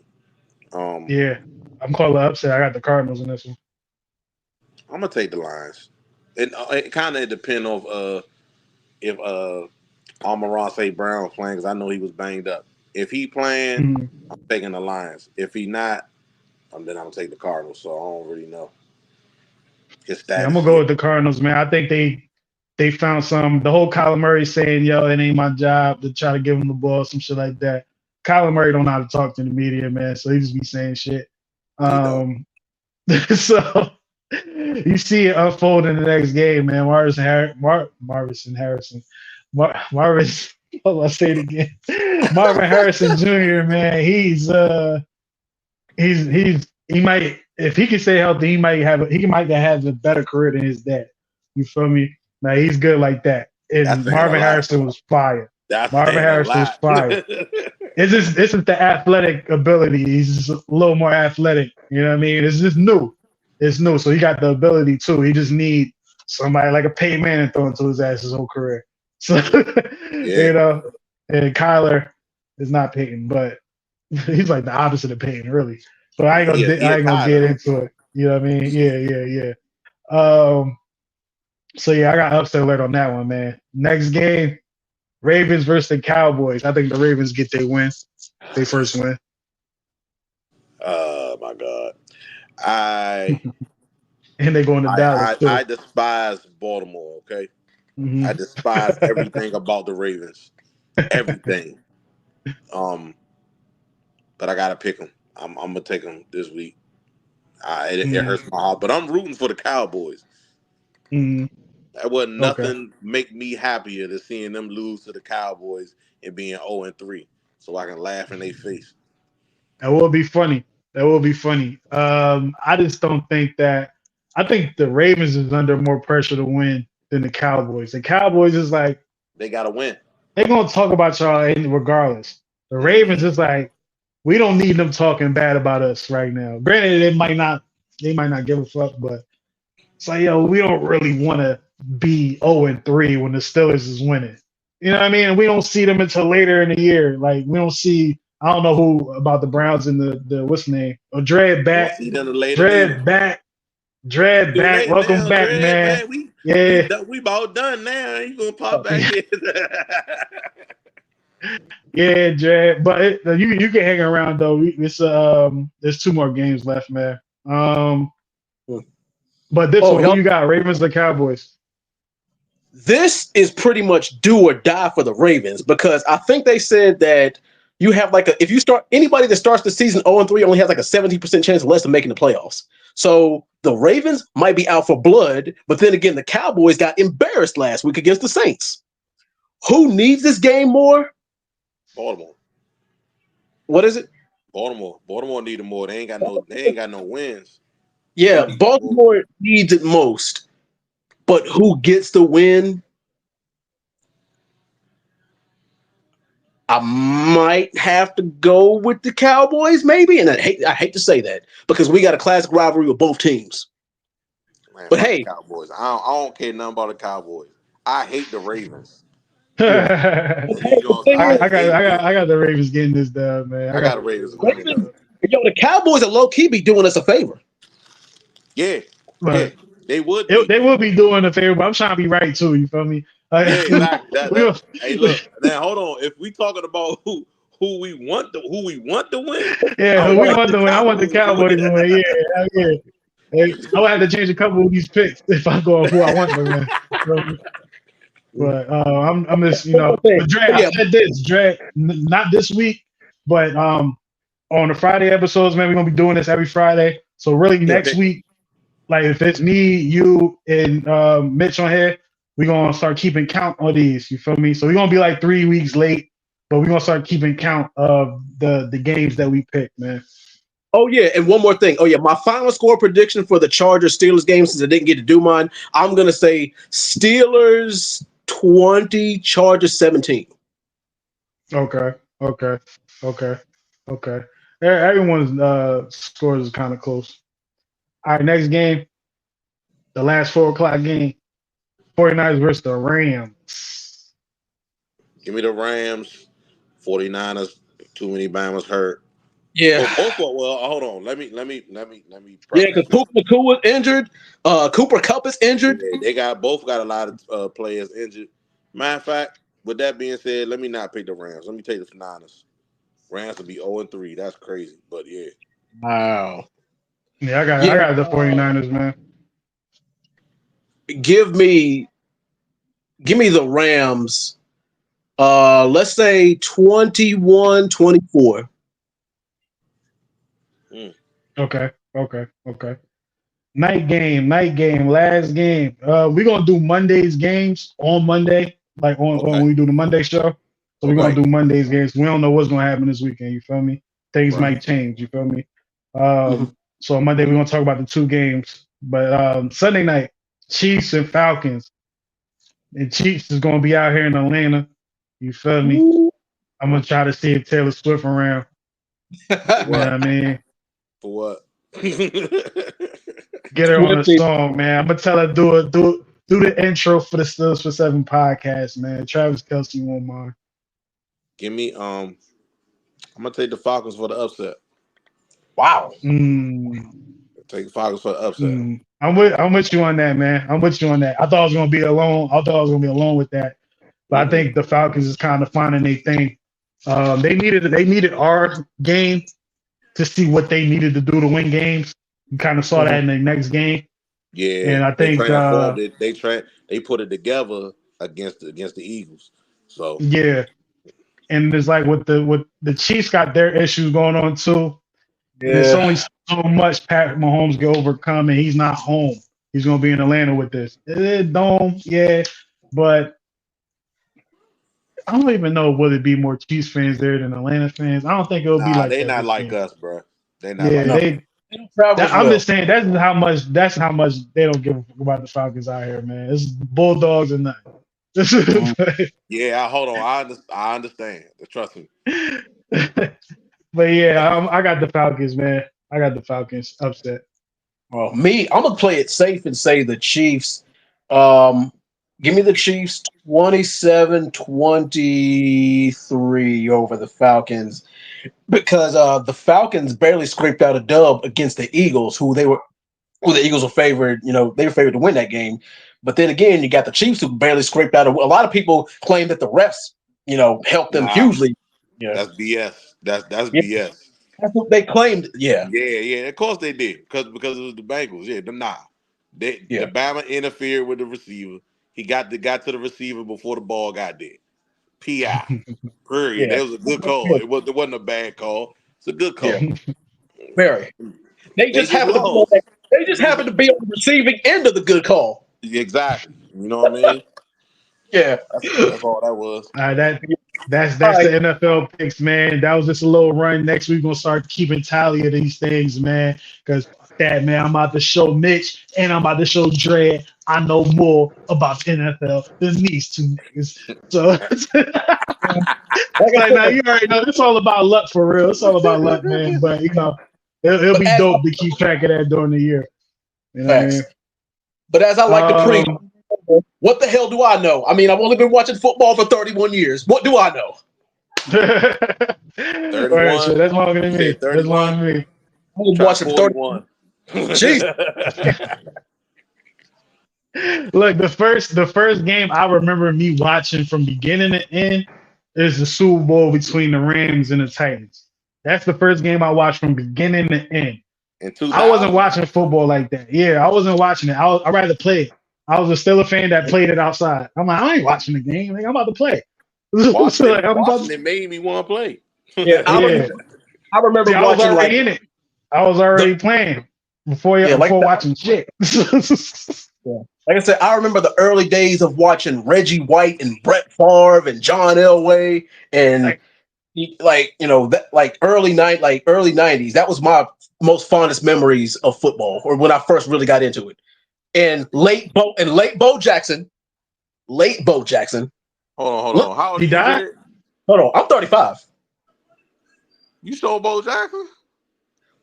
Yeah, I'm calling upset. I got the Cardinals in this one. I'm gonna take the Lions. It kind of depends on if Amon-Ra St. Brown's playing, because I know he was banged up. If he playing, I'm taking the Lions. If he not, then I'm gonna take the Cardinals. So I don't really know his status. Yeah, I'm gonna go with the Cardinals, man. I think they found some. The whole Kyler Murray saying, "Yo, it ain't my job to try to give him the ball," some shit like that. Kyler Murray don't know how to talk to the media, man. So he just be saying shit. So You see it unfold in the next game, man. Marvin Harrison. I'll say it again. Marvin Harrison Jr., man, he might, if he can stay healthy, he might have a better career than his dad. You feel me? Now he's good like that. That's And saying a Marvin lot. Harrison was fire. That's Marvin saying a Harrison was lot. fire. It's just the athletic ability. He's just a little more athletic. You know what I mean? It's just new. It's new. So he got the ability too. He just need somebody like a Peyton Manning throwing to his ass his whole career. So Yeah. you know, and Kyler is not Peyton, but he's like the opposite of Peyton, really. But I ain't gonna get into it. You know what I mean? Yeah. So yeah, I got upset alert on that one, man. Next game, Ravens versus the Cowboys. I think the Ravens get their win, their first win. Oh my God. I And they going to Dallas too. I despise Baltimore, okay? Mhm. I despise everything about the Ravens. Everything. But I gotta pick them. I'm gonna take them this week. It hurts my heart, but I'm rooting for the Cowboys. Mhm. That wasn't Okay. nothing make me happier than seeing them lose to the Cowboys and being 0-3, so I can laugh in their face. That will be funny. That will be funny. I just don't think that. I think the Ravens is under more pressure to win than the Cowboys. The Cowboys is like They gotta win. they're gonna talk about y'all regardless. The Ravens is like we don't need them talking bad about us right now. Granted, they might not give a fuck, but it's like yo, we don't really want to be 0-3 when the Steelers is winning. You know what I mean? And we don't see them until later in the year. Like we don't see. I don't know who about the Browns and the what's the name? Oh, Dread back. See them later. Dread back. Dread Too back. late Welcome now, back, Dre, man. We Yeah. about done now. You gonna pop back in? Yeah, Dread. But you can hang around though. It's there's 2 more games left, man. But this one, who you got? Ravens or Cowboys? This is pretty much do or die for the Ravens because I think they said that you have if you start anybody that starts the season 0-3 only has like a 70% chance less of making the playoffs. So the Ravens might be out for blood, but then again, the Cowboys got embarrassed last week against the Saints. Who needs this game more? Baltimore. What is it? Baltimore. Baltimore need it more. They ain't got no wins. Yeah, Baltimore needs it most. But who gets the win? I might have to go with the Cowboys, maybe. And I hate to say that because we got a classic rivalry with both teams. Man, but hey, Cowboys. I don't care nothing about the Cowboys. I hate the Ravens. Yeah. I got the Ravens getting this done, man. I got the Ravens winning. Yo, the Cowboys are low key be doing us a favor. Yeah, but they would. They will be doing a favor, but I'm trying to be right too. You feel me? Yeah, exactly. Hey, look. Now hold on. If we talking about who we want to win, yeah, who we want to win. I want the Cowboys to win. Yeah. Hey, I would have to change a couple of these picks if I go off who I want to win. But I'm just Dre, I said this, Dre, not this week, but on the Friday episodes, man, we're gonna be doing this every Friday. So really next week, like if it's me, you, and Mitch on here, we're gonna start keeping count on these. You feel me? So we're gonna be like 3 weeks late, but we're gonna start keeping count of the games that we picked, man. Oh yeah, and one more thing. Oh yeah, my final score prediction for the Chargers Steelers game, since I didn't get to do mine, I'm gonna say Steelers 20, Chargers 17. Okay. Everyone's scores is kind of close. All right, next game, the last 4:00 game, 49ers versus the Rams. Give me the Rams. 49ers. Too many Bama's hurt. Yeah. Well, hold on. Let me. Yeah, because Puka Nakua is injured. Cooper Kupp is injured. Yeah, they both got a lot of players injured. Matter of fact, with that being said, let me not pick the Rams. Let me take the Niners. Rams will be 0-3. That's crazy, but yeah. Wow. Yeah, I got the 49ers, man. Give me the Rams. Let's say 21-24. Okay. Night game, last game. We're gonna do Monday's games on Monday, like on Okay. when we do the Monday show. So we're gonna Okay. do Monday's games. We don't know what's gonna happen this weekend. You feel me? Things Right. might change. You feel me? Mhm. So on Monday we're gonna talk about the two games. But Sunday night, Chiefs and Falcons. And Chiefs is gonna be out here in Atlanta. You feel me? I'm gonna try to see if Taylor Swift around. For You know what what? I mean? For what? Get her on a Swifty. song, man. I'm gonna tell her do the intro for the Stills for Seven podcast, man. Travis Kelsey won't mind. Give me I'm gonna take the Falcons for the upset. Wow. Take the Falcons for the upset. I'm with you on that, man. I'm with you on that. I thought I was gonna be alone. I thought I was gonna be alone with that. But I think the Falcons is kind of finding their thing. They needed our game to see what they needed to do to win games. You kind of saw that in the next game. Yeah, And I they think transformed it. They put it together against the Eagles. So yeah. And it's like with the Chiefs got their issues going on too. There's Yeah. only so much Pat Mahomes can overcome, and he's not home. He's gonna be in Atlanta with this. Dome, yeah, but I don't even know would it be more Chiefs fans there than Atlanta fans. I don't think it'll be nah, like they that not this like game. us, bro. They not Yeah, like No. us. they. They don't travel as I'm well. just saying that's how much they don't give a fuck about the Falcons out here, man. It's Bulldogs and nothing. Yeah, hold on. I understand. Trust me. But yeah, I got the Falcons, man. I got the Falcons upset. Well, I'm gonna play it safe and say the Chiefs. Um, Give me the Chiefs 27-23 over the Falcons because the Falcons barely scraped out a dub against the Eagles, who the Eagles were favored. You know, they were favored to win that game. But then again, you got the Chiefs who barely scraped out. A lot of people claim that the refs, helped them Nah, hugely. Yeah, that's BS. That's yeah, BS. that's what they claimed. Yeah, Yeah. Of course they did because it was the Bengals. Yeah, them nah. The yeah, Bama interfered with the receiver. He got to the receiver before the ball got there. PI. Period. yeah, That was a good call. It wasn't a bad call. It's a good yeah. call. Very. They They just just happened to be on lost. that, they just happened to be on the receiving end of the good call. Exactly. You know what I mean? Yeah. That's all that was. All right, that's All the right. NFL picks, man. That was just a little run. Next week, we're gonna start keeping tally of these things, man. Because that, man, I'm about to show Mitch and I'm about to show Dre I know more about the NFL than these two niggas. So Like I like now said, you already know it's all about luck for real. It's all about luck, man. But it'll but be dope to keep track of that during the year. You know what I mean? as I like to preach, Um, what the hell do I know? I mean, I've only been watching football for 31 years. What do I know? all right, so 31. that's longer You than me. said That's 31. longer than me. I've been Try watching for 30. 41. Jeez. Look, the first game I remember me watching from beginning to end is the Super Bowl between the Rams and the Titans. That's the first game I watched from beginning to end. In I wasn't 2000? watching football like that. Yeah, I wasn't watching it. I'd rather play it. I was still a fan that played it outside. I'm like, I ain't watching the game. Like, I'm about to play. So, like, I'm about Watching it made me want to play. Yeah, yeah. I remember See, I was watching already in it. I was already playing before watching shit. Like I said, I remember the early days of watching Reggie White and Brett Favre and John Elway and early 90s. That was my most fondest memories of football, or when I first really got into it. And late Bo Jackson. Hold on. How old He are you, died? Jared? Hold on, I'm 35. You saw Bo Jackson?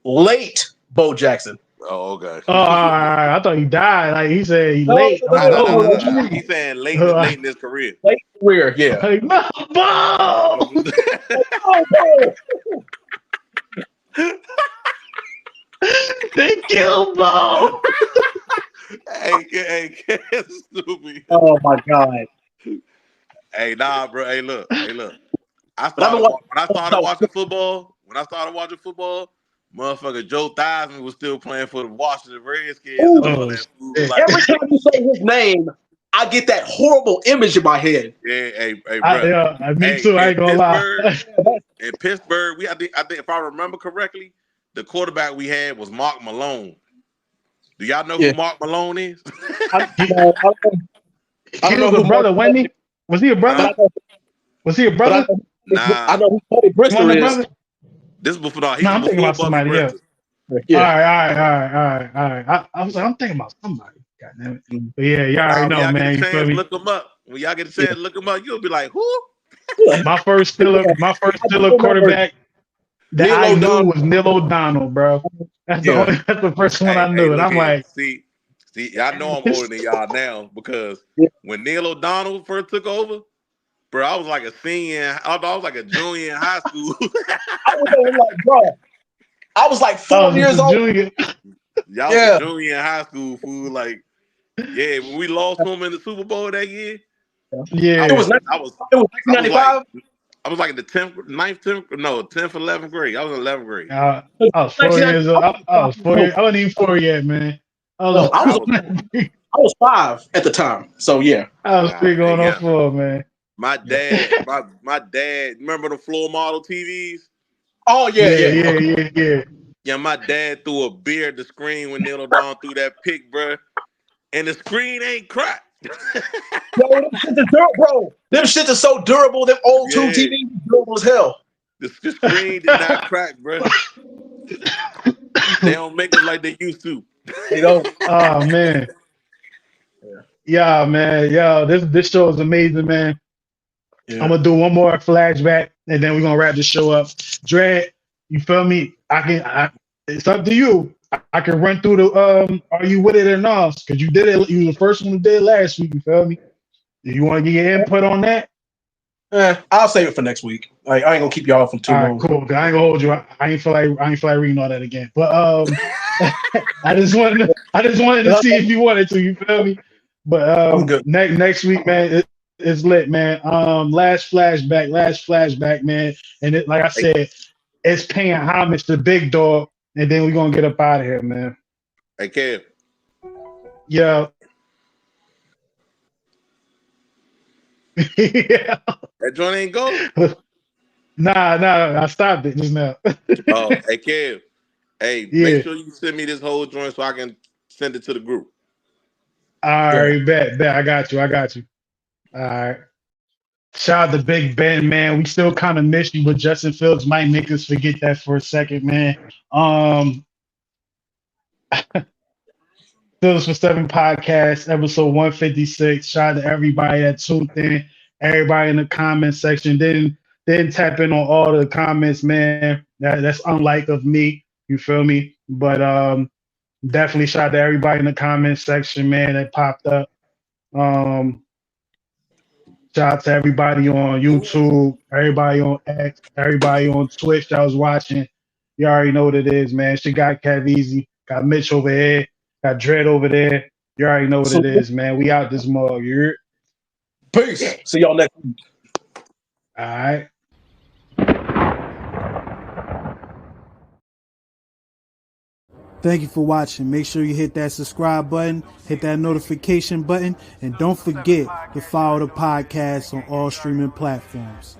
Late Bo Jackson. Oh, okay. Oh, I thought he died. Like he said, he No, late. I'm like, no, what you mean? He's saying late in his career. Late career, yeah. Like, no, Bo! They killed Bo. hey, stupid. Oh my God. Hey, nah, bro. Hey, look. When I started watching football, motherfucker Joe Theismann was still playing for the Washington Redskins and all that food. shit. Like, Every time you say his name, I get that horrible image in my head. yeah, hey, bro. Me too. I ain't gonna lie. In Pittsburgh, I think if I remember correctly, the quarterback we had was Mark Malone. Do y'all know Yeah. who Mark Malone is? I He, don't he know was who a brother, Mark- wasn't he? Was he a brother? Was he a but I brother? know, Nah, I know who Tony He Brister wasn't a is. brother? this is before. No, he No, was I'm thinking before about Bubby somebody else. Briscoe. Yeah. All right. I was like, I'm thinking about somebody. God damn it. Mhm. But yeah, y'all Nah, already when know, y'all get man. a You feel chance, me? look him up. When y'all get a Yeah. chance, look him up. You'll be like, who? My first Steeler quarterback that Neil I knew O'Donnell. was Neil O'Donnell, bro. That's Yeah. that's the first one I Hey, knew. And look I'm here. like, See, I know I'm older than y'all now because Yeah. when Neil O'Donnell first took over, bro, I was like a senior. I was like a junior in high school. I was like, bro, I was like I 4 was just years a old. junior. Y'all was a Yeah. junior in high school, fool. Like, yeah, when we lost to him in the Super Bowl that year, Yeah. It was I was 1995. like in the 10th, 11th grade. I was in 11th grade. I was 4 years old. I was 4 years. I wasn't even 4 yet, man. I was, No, I was 5 at the time. So yeah. I was three going on yeah. 4, man. My dad, my dad, remember the floor model TVs? Oh yeah, yeah. Yeah. Yeah, my dad threw a beer at the screen when Neil O'Donnell threw that pick, bro. And the screen ain't cracked. Yo, them shit is durable, bro. Them shit is so durable. Them old tube Yeah. TVs is durable as hell. The screen did not crack, bro. They don't make them like they used to. You know. Oh man. Yeah, man. Yo, this show is amazing, man. Yeah. I'm gonna do one more flashback, and then we're gonna wrap this show up. Dread, you feel me? It's up to you. I can run through the Are you with it or not? Because you did it. You were the first one who did it last week. You feel me? Do you want to get your input on that? I'll save it for next week. I ain't gonna keep y'all from too All long. right, cool. I ain't gonna hold you. I ain't feel like reading all that again. But I just wanted to see if you wanted to. You feel me? But I'm good. next week, man, it's lit, man. Last flashback, man. And like I said, it's paying homage to Big Dog, and then we're gonna get up out of here, man. Hey, Kev. Yeah. Yeah. That joint ain't go? Nah, I stopped it just now. Oh, hey, Kev. Hey, Yeah. make sure you send me this whole joint so I can send it to the group. All right, bet. I got you. All right. Shout out to Big Ben, man. We still kind of miss you, but Justin Fields might make us forget that for a second, man. Fields for 7 podcast, episode 156. Shout out to everybody that tuned in, everybody in the comment section. Didn't tap in on all the comments, man. That's unlike of me. You feel me? But definitely shout out to everybody in the comment section, man, that popped up. Shout out to everybody on YouTube, everybody on X, everybody on Twitch that was watching. You already know what it is, man. She got Kev Easy, got Mitch over here, got Dread over there. You already know what it is, man. We out this mug. You Peace. See y'all next week. all right? Thank you for watching. Make sure you hit that subscribe button, hit that notification button, and don't forget to follow the podcast on all streaming platforms.